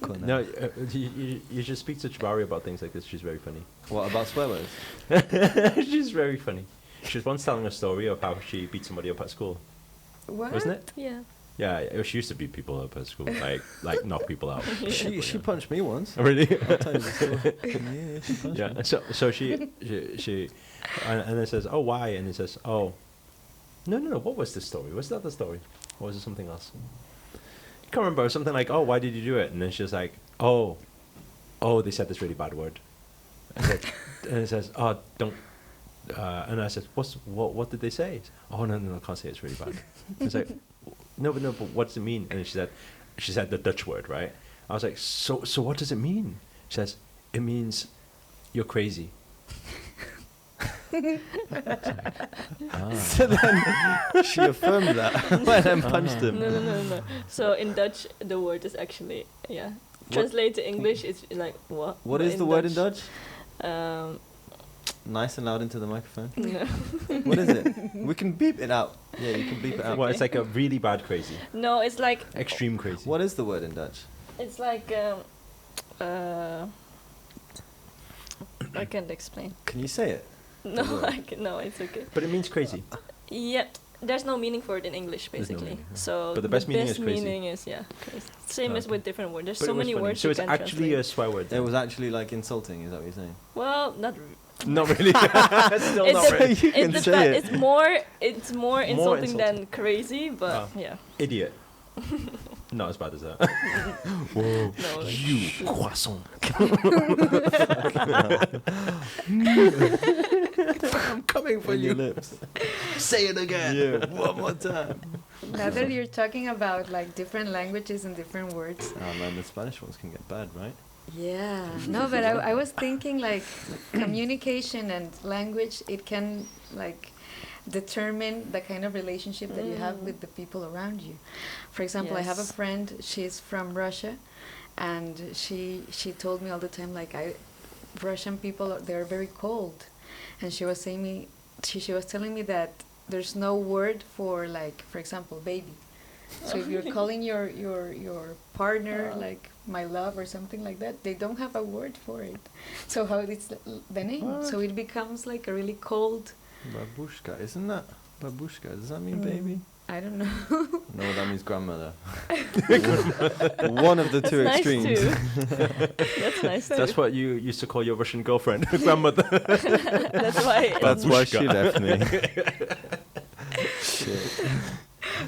Speaker 1: Connard.
Speaker 4: No, you should speak to Jabari about things like this. She's very funny.
Speaker 1: What about swear words?
Speaker 4: She's very funny. She was once telling a story of how she beat somebody up at school.
Speaker 2: What?
Speaker 4: Wasn't it?
Speaker 3: Yeah.
Speaker 4: Yeah, she used to beat people up at school, like knock people out.
Speaker 1: She punched me once.
Speaker 4: Oh, really?
Speaker 1: I'll tell you the story. Yeah, she punched me.
Speaker 4: Yeah. So she and then says, "Oh, why?" And he says, "Oh, no. What was the story? Was that the story? Or was it something else?" I can't remember. Something like, "Oh, why did you do it?" And then she's like, "Oh, they said this really bad word." And it says, "Oh, don't." And I said, "What did they say?" "Oh, no, I can't say it. It's really bad." It's like, no, but what's it mean? And she said the Dutch word, right? I was like, so what does it mean? She says, it means you're crazy.
Speaker 1: So then she affirmed that and then punched him.
Speaker 3: No. So in Dutch, the word is actually, translate to English, it's like, what?
Speaker 1: What is the word in Dutch?
Speaker 3: Um,
Speaker 1: Nice and loud into the microphone.
Speaker 3: no.
Speaker 1: What is it? We can beep it out. Yeah, you can beep it out.
Speaker 4: Well, it's like a really bad crazy.
Speaker 3: No, it's like,
Speaker 4: Extreme crazy.
Speaker 1: What is the word in Dutch?
Speaker 3: it's like, I can't explain.
Speaker 1: Can you say it?
Speaker 3: No,
Speaker 1: word.
Speaker 3: no, it's okay.
Speaker 4: But it means crazy.
Speaker 3: Yeah, there's no meaning for it in English,
Speaker 4: There's no
Speaker 3: basically.
Speaker 4: meaning, yeah.
Speaker 3: So
Speaker 4: But the best meaning is crazy.
Speaker 3: meaning is, crazy. Same as
Speaker 4: Okay.
Speaker 3: with different words. There's
Speaker 4: But
Speaker 3: so
Speaker 4: it was
Speaker 3: many
Speaker 4: funny.
Speaker 3: words
Speaker 4: So
Speaker 3: you
Speaker 4: it's
Speaker 3: can
Speaker 4: actually
Speaker 3: translate.
Speaker 4: a swear word.
Speaker 1: It was actually like insulting, is that what you're saying?
Speaker 3: Well, not.
Speaker 4: Not really. Still
Speaker 3: It's
Speaker 4: not
Speaker 3: a-
Speaker 4: really.
Speaker 1: You can
Speaker 3: It's,
Speaker 1: say it.
Speaker 3: it's more insulting
Speaker 4: insulting.
Speaker 3: than crazy, but
Speaker 4: Ah.
Speaker 3: yeah.
Speaker 4: Idiot. Not as bad as that.
Speaker 1: Whoa.
Speaker 3: No, like,
Speaker 4: You croissant. I'm coming for
Speaker 1: On your
Speaker 4: you.
Speaker 1: lips.
Speaker 4: Say it again.
Speaker 1: Yeah, one more time.
Speaker 2: Now that you're talking about like different languages and different words.
Speaker 1: Oh man, the Spanish ones can get bad, right?
Speaker 2: Yeah. No, but I was thinking like communication and language, it can like determine the kind of relationship that you have with the people around you. For example, I have a
Speaker 3: Yes.
Speaker 2: friend, she's from Russia, and she told me all the time like Russian people, they're very cold. And she was saying me, she was telling me that there's no word for like, for example, baby. So if you're calling your partner like my love or something like that, they don't have a word for it. So how it's the name.
Speaker 1: What?
Speaker 2: So it becomes like a really cold.
Speaker 1: Babushka, isn't that? Babushka, does that mean
Speaker 2: Mm.
Speaker 1: baby?
Speaker 2: I don't know.
Speaker 1: No, that means grandmother. One of the
Speaker 3: That's
Speaker 1: two
Speaker 3: nice
Speaker 1: extremes.
Speaker 3: too. That's nice too.
Speaker 4: That's what you used to call your Russian girlfriend, grandmother.
Speaker 3: That's why.
Speaker 1: That's why she
Speaker 4: Babushka.
Speaker 1: left me. Shit.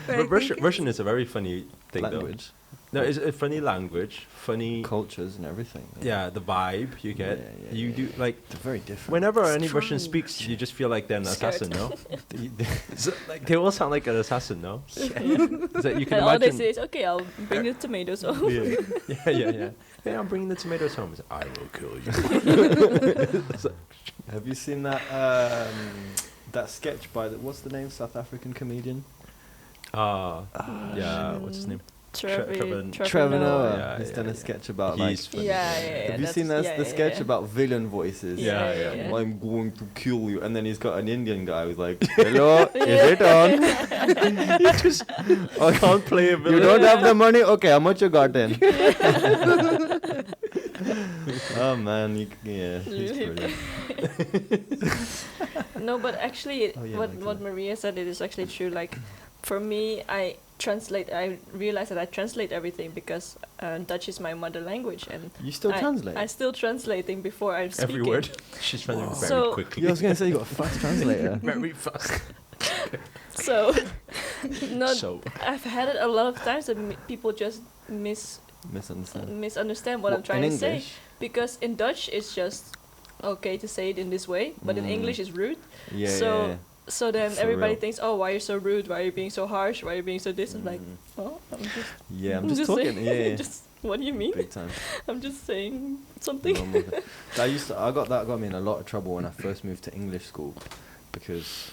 Speaker 2: But I
Speaker 4: But Russian,
Speaker 2: think
Speaker 4: Russian is a very funny thing,
Speaker 1: Language,
Speaker 4: though. No, it's a funny language, funny.
Speaker 1: cultures, and everything.
Speaker 4: Yeah, the vibe you get.
Speaker 1: Yeah,
Speaker 4: You do like
Speaker 1: They're very different.
Speaker 4: whenever
Speaker 2: It's
Speaker 4: any Russian
Speaker 2: strong.
Speaker 4: speaks, you just feel like they're an
Speaker 3: Scared.
Speaker 4: assassin, no?
Speaker 1: They-
Speaker 4: So, like they all sound like an assassin, no? It's like you can
Speaker 3: And all they
Speaker 4: imagine.
Speaker 3: say is, okay, I'll bring the tomatoes home.
Speaker 4: Yeah. Hey, I'm bringing the tomatoes home. It's like, I will kill you. It's like,
Speaker 1: Have you seen that sketch by what's the name? South African comedian.
Speaker 4: yeah. What's his name?
Speaker 1: Trevor Noah.
Speaker 4: Yeah,
Speaker 1: He's
Speaker 4: yeah,
Speaker 1: done a
Speaker 4: yeah.
Speaker 1: sketch about
Speaker 4: He's
Speaker 1: like.
Speaker 4: funny.
Speaker 3: Yeah.
Speaker 1: Have you seen the sketch about villain voices?
Speaker 4: Yeah.
Speaker 1: I'm going to kill you, and then he's got an Indian guy who's like, "Hello, is it on?
Speaker 4: You just
Speaker 1: Oh,
Speaker 4: can't play a
Speaker 1: you
Speaker 4: villain.
Speaker 1: don't have the money? Okay, how much you got then?" Oh man, he's
Speaker 3: Really?
Speaker 1: brilliant.
Speaker 3: No, but actually,
Speaker 1: Oh, yeah,
Speaker 3: what
Speaker 1: like
Speaker 3: what
Speaker 1: that.
Speaker 3: Maria said, it is actually true. Like, for me, I realize that I translate everything because Dutch is my mother language, and
Speaker 1: You still translate?
Speaker 3: I'm still translating before I speak
Speaker 4: Every
Speaker 3: it.
Speaker 4: word. She's translating very
Speaker 3: So-
Speaker 4: quickly.
Speaker 1: Yeah, I was gonna say you got a fast translator.
Speaker 4: Very fast.
Speaker 3: So, not.
Speaker 4: So.
Speaker 3: I've had it a lot of times that people just
Speaker 1: Misunderstand.
Speaker 3: misunderstand what I'm trying
Speaker 1: in
Speaker 3: to say,
Speaker 1: English?
Speaker 3: because in Dutch it's just okay to say it in this way, but in
Speaker 1: Mm.
Speaker 3: English it's rude.
Speaker 1: Yeah,
Speaker 3: So-
Speaker 1: yeah.
Speaker 3: So then
Speaker 1: For
Speaker 3: everybody
Speaker 1: real.
Speaker 3: thinks, oh, why are you so rude? Why are you being so harsh? Why are you being so this? I'm like,
Speaker 1: Mm.
Speaker 3: oh, I'm just...
Speaker 1: Yeah, I'm just talking.
Speaker 3: saying-
Speaker 1: Yeah,
Speaker 3: just, what do you mean?
Speaker 1: big time.
Speaker 3: I'm just saying something.
Speaker 1: Normal thing. That got me in a lot of trouble when I first moved to English school, because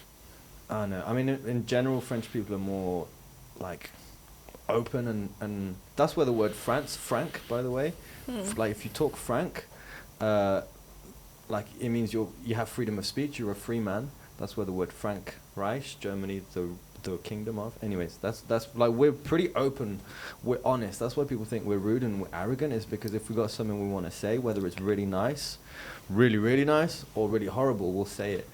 Speaker 1: I don't know. I mean, in general, French people are more like open, and that's where the word franc, by the way, like if you talk franc, like it means you have freedom of speech. You're a free man. That's where the word Frankreich, Germany, the kingdom of. Anyways, that's like, we're pretty open. We're honest. That's why people think we're rude and we're arrogant, is because if we got something we want to say, whether it's really nice, really, really nice, or really horrible, we'll say it.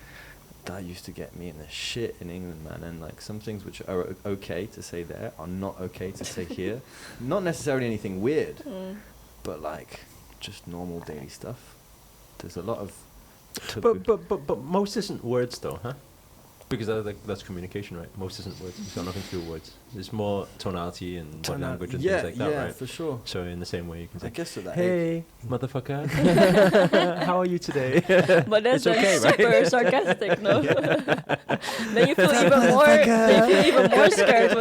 Speaker 1: That used to get me in the shit in England, man. And like, some things which are okay to say there are not okay to say here. Not necessarily anything weird, but like just normal daily stuff. There's a lot of taboo.
Speaker 4: But most isn't words though, huh? Because that's communication, right? Most isn't words. It's got nothing to do with words. It's more tonality and body language and things like that,
Speaker 1: yeah,
Speaker 4: right?
Speaker 1: for sure.
Speaker 4: So in the same way, you can say,
Speaker 1: I guess at that
Speaker 4: "Hey, motherfucker, how are you today?"
Speaker 3: But that's
Speaker 4: It's okay,
Speaker 3: super
Speaker 4: right?
Speaker 3: sarcastic, no? Then you feel even more. Then you feel even more scared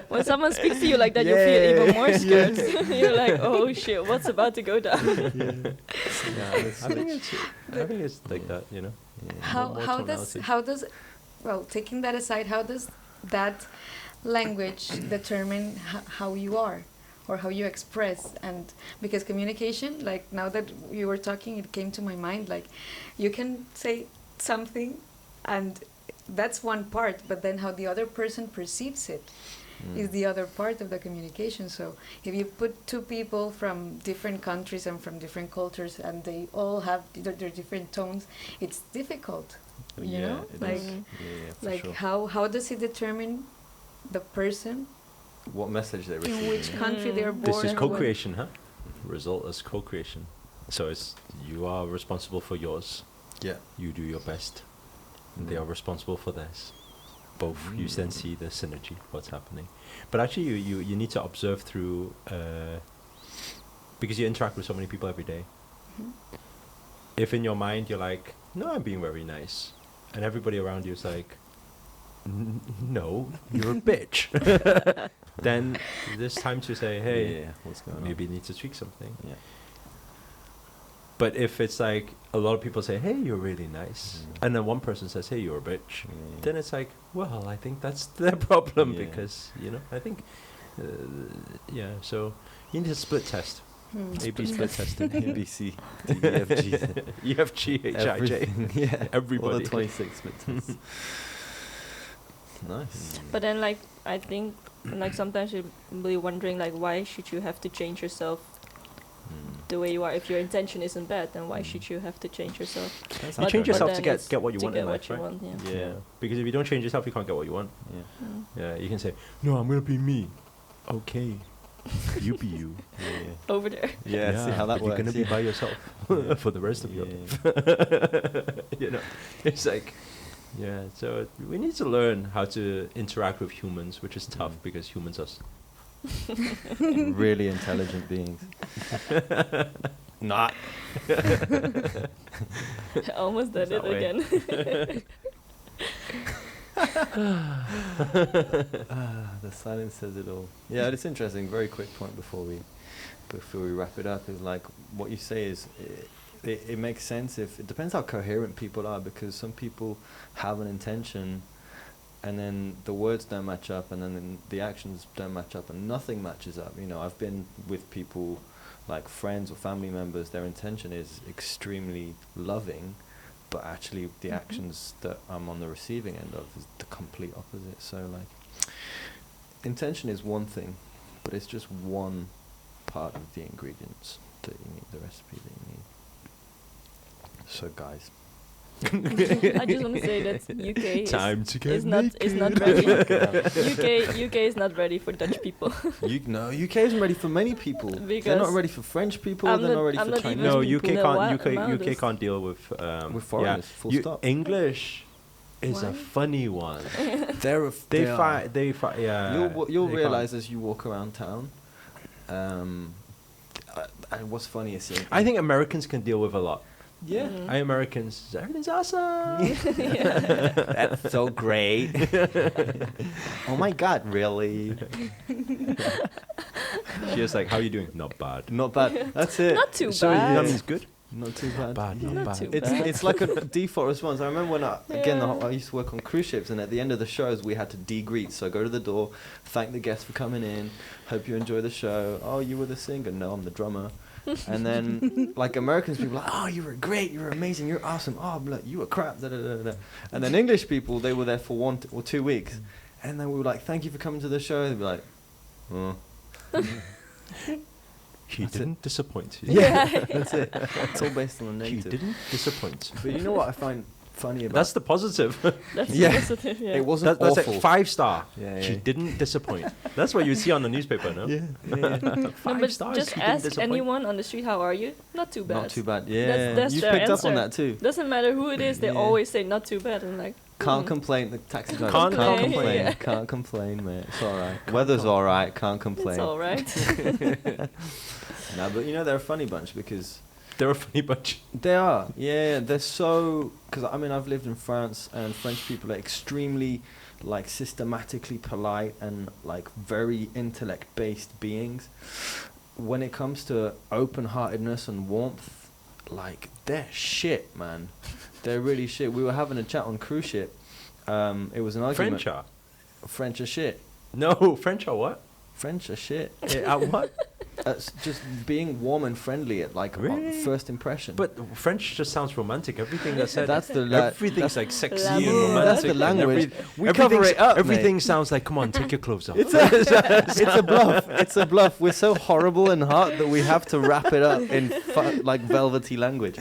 Speaker 3: when someone speaks to you like that. You feel even more scared. You're like, oh shit, what's about to go down?
Speaker 4: I think it's like that, you know.
Speaker 2: How does well, taking that aside, how does that language determine how you are or how you express? And because communication, like now that you were talking, it came to my mind, like you can say something and that's one part, but then how the other person perceives it is the other part of the communication. So if you put two people from different countries and from different cultures and they all have their different tones, it's difficult. You know, like
Speaker 1: like
Speaker 2: how does it determine the person
Speaker 1: what message they receive?
Speaker 2: in which country they're born?
Speaker 4: This is
Speaker 2: or
Speaker 4: co-creation, huh? Result is co-creation. So it's you are responsible for yours.
Speaker 1: Yeah.
Speaker 4: You do your best. And they are responsible for theirs. Both. You then see the synergy, what's happening. But actually, you need to observe through because you interact with so many people every day. If in your mind you're like, no, I'm being very nice, and everybody around you is like, no, you're a bitch, then there's time to say, hey,
Speaker 1: what's going on?
Speaker 4: maybe you need to tweak something.
Speaker 1: Yeah.
Speaker 4: But if it's like a lot of people say, hey, you're really nice, and then one person says, hey, you're a bitch, then it's like, well, I think that's their problem because, you know, I think, so you need a split test. A/B split testing.
Speaker 1: ABC, D, E, F, G.
Speaker 4: E, F, G, H, I, J.
Speaker 1: Yeah.
Speaker 4: Everybody.
Speaker 1: All the 26 split tests. Nice.
Speaker 3: But then, like, I think, like, sometimes you're really wondering, like, why should you have to change yourself the way you are? If your intention isn't bad, then why should you have to change yourself?
Speaker 4: You change yourself to
Speaker 3: then
Speaker 4: get what you
Speaker 3: to
Speaker 4: want
Speaker 3: get
Speaker 4: in
Speaker 3: what
Speaker 4: life,
Speaker 3: you
Speaker 4: right?
Speaker 3: want, yeah.
Speaker 4: Yeah. Because if you don't change yourself, you can't get what you want.
Speaker 1: Yeah.
Speaker 4: Yeah, you can say, no, I'm going to be me. Okay. You be you.
Speaker 3: Over there.
Speaker 1: Yeah, see how that
Speaker 4: but
Speaker 1: works.
Speaker 4: you're going to be by yourself for the rest of your life. You know, it's like, yeah, so we need to learn how to interact with humans, which is tough because humans are
Speaker 1: really intelligent beings. Not.
Speaker 3: Almost did it
Speaker 4: way.
Speaker 3: again.
Speaker 1: The silence says it all. Yeah, it's interesting. Very quick point before we wrap it up is like what you say is it makes sense if it depends how coherent people are, because some people have an intention and then the words don't match up and then the actions don't match up and nothing matches up. You know, I've been with people like friends or family members, their intention is extremely loving, but actually the actions that I'm on the receiving end of is the complete opposite. So like, intention is one thing, but it's just one part of the ingredients that you need, the recipe that you need. So guys,
Speaker 3: I just want to say that UK
Speaker 4: time to get
Speaker 3: is not ready. UK is not ready for Dutch people.
Speaker 1: No, UK isn't ready for many people. They're
Speaker 3: Because
Speaker 1: not ready for French people.
Speaker 3: I'm
Speaker 1: They're not
Speaker 3: not-
Speaker 1: ready
Speaker 3: I'm
Speaker 1: for
Speaker 3: not
Speaker 1: Chinese.
Speaker 3: even
Speaker 4: No,
Speaker 3: speaking
Speaker 4: UK
Speaker 3: the
Speaker 4: can't.
Speaker 3: wa-
Speaker 4: UK
Speaker 3: loudest.
Speaker 4: can't deal with
Speaker 1: foreigners. Full stop.
Speaker 4: English is
Speaker 2: Why?
Speaker 4: a funny one.
Speaker 1: They're
Speaker 4: They fight. Yeah.
Speaker 1: You'll
Speaker 4: they
Speaker 1: realize
Speaker 4: can't.
Speaker 1: as you walk around town. And what's funny is seeing.
Speaker 4: I think Americans can deal with a lot. Yeah, I Americans, everything's awesome.
Speaker 1: That's so great. Oh my God, really?
Speaker 4: She was like, how are you doing? Not bad.
Speaker 1: Not bad. That's it.
Speaker 3: Not too
Speaker 4: So
Speaker 3: bad.
Speaker 4: that means good?
Speaker 1: Not too bad.
Speaker 4: Bad,
Speaker 1: Yeah.
Speaker 4: not
Speaker 3: Not
Speaker 4: bad.
Speaker 3: too bad.
Speaker 1: It's like a default response. I remember when
Speaker 3: Yeah.
Speaker 1: I used to work on cruise ships, and at the end of the shows we had to de-greet. So I go to the door, thank the guests for coming in, hope you enjoy the show. Oh, you were the singer? No, I'm the drummer. And then like Americans people are like, oh, you were great, you were amazing, you're awesome. Oh, look, you were crap. Da, da, da, da. And then English people, they were there for 1 or 2 weeks, and then we were like, thank you for coming to the show. They'd be like, oh.
Speaker 4: He didn't disappoint.
Speaker 1: Yeah, that's it. It's all based on the
Speaker 4: He
Speaker 1: negative.
Speaker 4: didn't disappoint.
Speaker 1: But you know what I find funny about
Speaker 4: That's the positive.
Speaker 3: That's
Speaker 1: Yeah.
Speaker 3: positive, yeah.
Speaker 1: it wasn't
Speaker 4: That's
Speaker 1: awful.
Speaker 4: like 5-star.
Speaker 1: Yeah,
Speaker 4: He
Speaker 1: yeah.
Speaker 4: didn't disappoint. That's what you see on the newspaper, no?
Speaker 1: Yeah.
Speaker 3: No,
Speaker 4: 5
Speaker 3: but
Speaker 4: stars.
Speaker 3: just
Speaker 4: he didn't
Speaker 3: ask
Speaker 4: disappoint.
Speaker 3: anyone on the street, how are you? Not too bad.
Speaker 1: Not too bad. Yeah,
Speaker 3: that's
Speaker 1: you
Speaker 3: their
Speaker 1: picked up on
Speaker 3: answer.
Speaker 1: that too.
Speaker 3: Doesn't matter who it is, they
Speaker 1: Yeah.
Speaker 3: always say not too bad. And like,
Speaker 1: Can't complain. The taxi driver
Speaker 4: Can't
Speaker 1: can't
Speaker 3: complain.
Speaker 1: complain.
Speaker 3: Yeah.
Speaker 1: Can't complain, mate. It's all right. Weather's all right. Can't complain.
Speaker 3: it's all right.
Speaker 1: No, but you know they're a funny bunch because
Speaker 4: They're a funny bunch.
Speaker 1: they are. Yeah, they're so. Because I mean, I've lived in France, and French people are extremely, like, systematically polite and like very intellect-based beings. When it comes to open-heartedness and warmth, like they're shit, man. They're really shit. We were having a chat on cruise ship. It was an argument.
Speaker 4: French are?
Speaker 1: French are shit.
Speaker 4: No, French are what?
Speaker 1: French are shit.
Speaker 4: At what?
Speaker 1: It's just being warm and friendly at like
Speaker 4: Really?
Speaker 1: first impression.
Speaker 4: But French just sounds romantic. Everything that's said.
Speaker 1: that's the
Speaker 4: everything's like sexy and
Speaker 3: L'amour.
Speaker 4: romantic.
Speaker 1: That's the
Speaker 4: and
Speaker 1: language. We cover
Speaker 4: everything's-
Speaker 1: it up,
Speaker 4: Everything
Speaker 1: mate.
Speaker 4: sounds like, come on, take your clothes off.
Speaker 1: It's a bluff. It's a bluff. We're so horrible in heart that we have to wrap it up in like velvety language.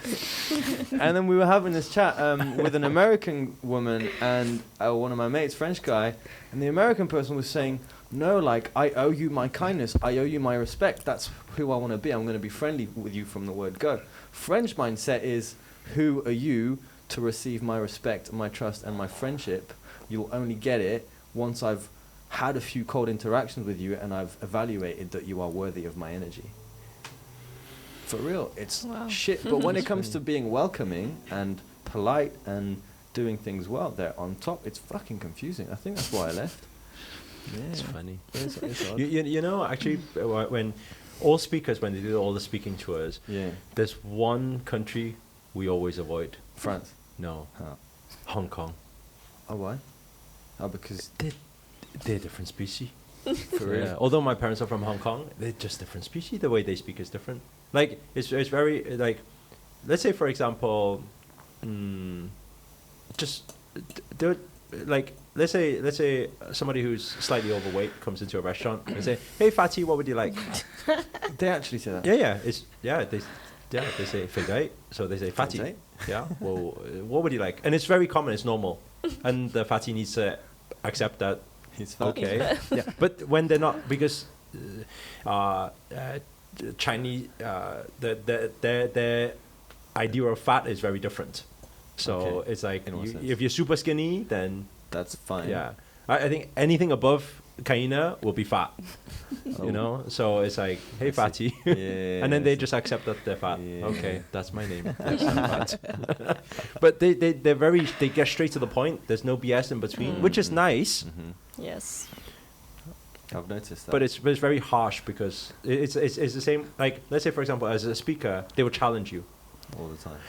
Speaker 1: And then we were having this chat with an American woman and one of my mates, French guy, and the American person was saying, no, like, I owe you my kindness. I owe you my respect. That's who I want to be. I'm going to be friendly with you from the word go. French mindset is, who are you to receive my respect, my trust, and my friendship? You'll only get it once I've had a few cold interactions with you and I've evaluated that you are worthy of my energy. For real, it's
Speaker 3: Wow.
Speaker 1: shit. But when it comes to being welcoming and polite and doing things well, they're on top. It's fucking confusing. I think that's why I left. Yeah,
Speaker 4: It's funny.
Speaker 1: It's odd.
Speaker 4: You know, actually, when all speakers, when they do all the speaking tours,
Speaker 1: Yeah,
Speaker 4: there's one country we always avoid.
Speaker 1: France.
Speaker 4: No,
Speaker 1: Oh.
Speaker 4: Hong Kong.
Speaker 1: Oh, why? Oh, because
Speaker 4: They're a different species.
Speaker 1: for real.
Speaker 4: Yeah. Although my parents are from Hong Kong, they're just different species. The way they speak is different. Like it's very like, let's say for example, just they're like let's say somebody who's slightly overweight comes into a restaurant and say, "Hey, fatty, what would you like?"
Speaker 1: They actually say that.
Speaker 4: They say "Fidei," so they say "fatty."
Speaker 1: Fidei?
Speaker 4: Yeah. Well, what would you like? And it's very common. It's normal, and the fatty needs to accept that.
Speaker 1: He's fat.
Speaker 4: Okay. Yeah. But when they're not, because Chinese, their idea of fat is very different. So
Speaker 1: Okay.
Speaker 4: it's like
Speaker 1: In what sense?
Speaker 4: if you're super skinny, then
Speaker 1: That's fine.
Speaker 4: yeah. I think anything above Kaina will be fat.
Speaker 1: Oh.
Speaker 4: You know, so it's like, hey,
Speaker 1: I see.
Speaker 4: fatty,
Speaker 1: Yeah.
Speaker 4: and then they
Speaker 1: I
Speaker 4: just accept that they're fat.
Speaker 1: Yeah.
Speaker 4: Okay, that's my name. Yes, I'm fat. But they get straight to the point. There's no BS in between, which is nice.
Speaker 1: Mm-hmm.
Speaker 3: Yes.
Speaker 1: I've noticed that.
Speaker 4: But it's very harsh because it's the same. Like, let's say for example, as a speaker, they will challenge you.
Speaker 1: all the time.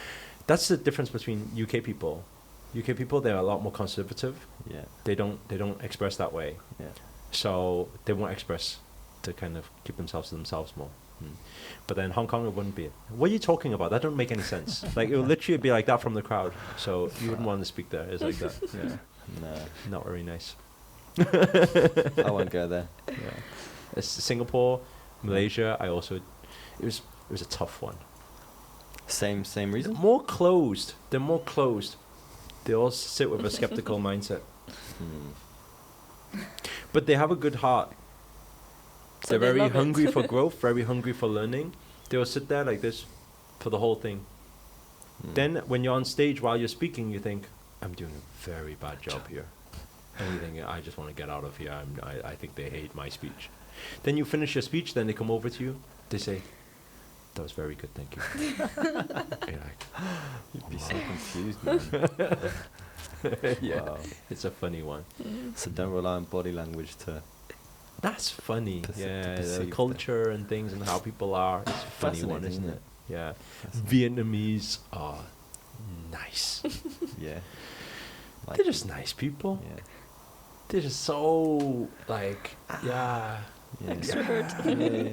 Speaker 4: That's the difference between UK people. UK people, they're a lot more conservative.
Speaker 1: Yeah.
Speaker 4: They don't express that way.
Speaker 1: Yeah.
Speaker 4: So they won't express to kind of keep themselves to themselves more. But then Hong Kong, it wouldn't be. What are you talking about? That don't make any sense. Like, it would literally be like that from the crowd. So you wouldn't want to speak there. It's like that. Yeah.
Speaker 1: No,
Speaker 4: Not very nice.
Speaker 1: I won't go there.
Speaker 4: Yeah. It's Singapore, Malaysia, I also... It was a tough one.
Speaker 1: Same reason.
Speaker 4: More closed. They're more closed. They all sit with a skeptical mindset. But they have a good heart.
Speaker 3: So
Speaker 4: They're
Speaker 3: they
Speaker 4: very
Speaker 3: love it.
Speaker 4: hungry for growth, very hungry for learning. They will sit there like this for the whole thing. Then when you're on stage while you're speaking, you think, I'm doing a very bad job here. And you think, I just want to get out of here. I think they hate my speech. Then you finish your speech, then they come over to you. They say, That was very good, thank you. You're like,
Speaker 1: You'd be so confused, man.
Speaker 4: yeah,
Speaker 1: Wow.
Speaker 4: it's a funny one.
Speaker 1: So don't rely on body language to.
Speaker 4: That's funny. Yeah, the
Speaker 1: perceive
Speaker 4: culture and things and how people are. It's a funny one,
Speaker 1: Fascinating,
Speaker 4: isn't
Speaker 1: isn't
Speaker 4: it? Yeah.
Speaker 1: Fascinating.
Speaker 4: Vietnamese are nice.
Speaker 1: Yeah.
Speaker 4: They're just nice people.
Speaker 1: Yeah.
Speaker 4: They're just so like yeah.
Speaker 1: Yeah.
Speaker 3: Extrovert.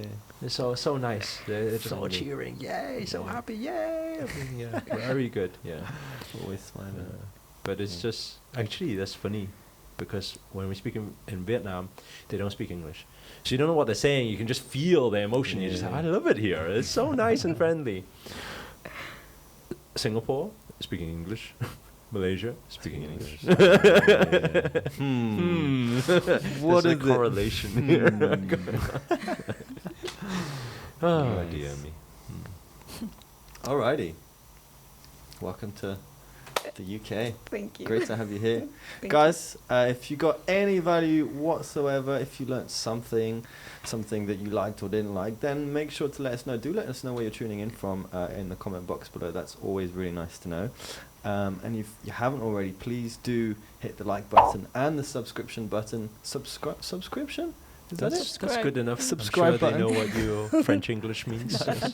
Speaker 1: Yeah.
Speaker 4: They're so nice. They're just all
Speaker 1: Friendly.
Speaker 4: cheering. Yay! So
Speaker 1: Yeah.
Speaker 4: happy! Yay! I mean, yeah, very good. Yeah.
Speaker 1: Always smiling.
Speaker 4: But it's
Speaker 1: Yeah.
Speaker 4: just actually that's funny because when we speak in Vietnam, they don't speak English, so you don't know what they're saying. You can just feel their emotion. You just
Speaker 1: Yeah.
Speaker 4: I love it here. It's so nice and friendly. Singapore speaking English, Malaysia speaking English.
Speaker 1: What
Speaker 4: There's
Speaker 1: is
Speaker 4: a correlation here? Oh
Speaker 1: Nice.
Speaker 4: dear me.
Speaker 1: Alrighty. Welcome to the UK.
Speaker 2: Thank you.
Speaker 1: Great to have you here.
Speaker 2: Thank
Speaker 1: Guys, if you got any value whatsoever, if you learned something that you liked or didn't like, then make sure to let us know. Do let us know where you're tuning in from in the comment box below. That's always really nice to know. And if you haven't already, please do hit the like button and the subscription button. Subscription? Is that it?
Speaker 4: That's good enough.
Speaker 1: Subscribe
Speaker 4: I'm sure
Speaker 1: button.
Speaker 4: they know what your French English means. Yes.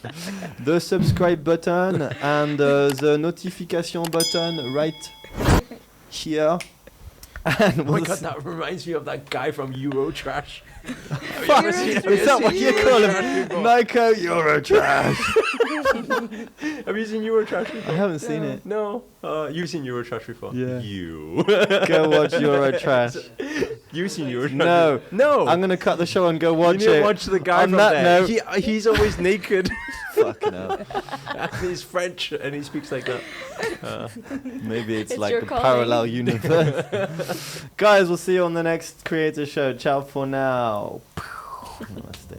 Speaker 1: The subscribe button and the notification button right here. And
Speaker 4: Oh my
Speaker 1: we'll
Speaker 4: god, that reminds me of that guy from Eurotrash.
Speaker 1: Fuck, is that what you call him? Nico Eurotrash.
Speaker 4: Have you seen Eurotrash before?
Speaker 1: I haven't seen it.
Speaker 4: No. You've seen Eurotrash before?
Speaker 1: Yeah.
Speaker 4: You.
Speaker 1: Go watch Eurotrash.
Speaker 4: You've seen Eurotrash?
Speaker 1: No.
Speaker 4: No.
Speaker 1: I'm gonna cut the show and go watch
Speaker 4: you need
Speaker 1: it.
Speaker 4: to watch the guy
Speaker 1: On
Speaker 4: from
Speaker 1: that
Speaker 4: there.
Speaker 1: note-
Speaker 4: He's always naked.
Speaker 1: Fucking hell.
Speaker 4: And he's French and he speaks like that.
Speaker 1: Maybe it's
Speaker 3: It's
Speaker 1: like
Speaker 3: your
Speaker 1: the
Speaker 3: calling.
Speaker 1: parallel universe. Guys, we'll see you on the next creator show. Ciao for now. Namaste.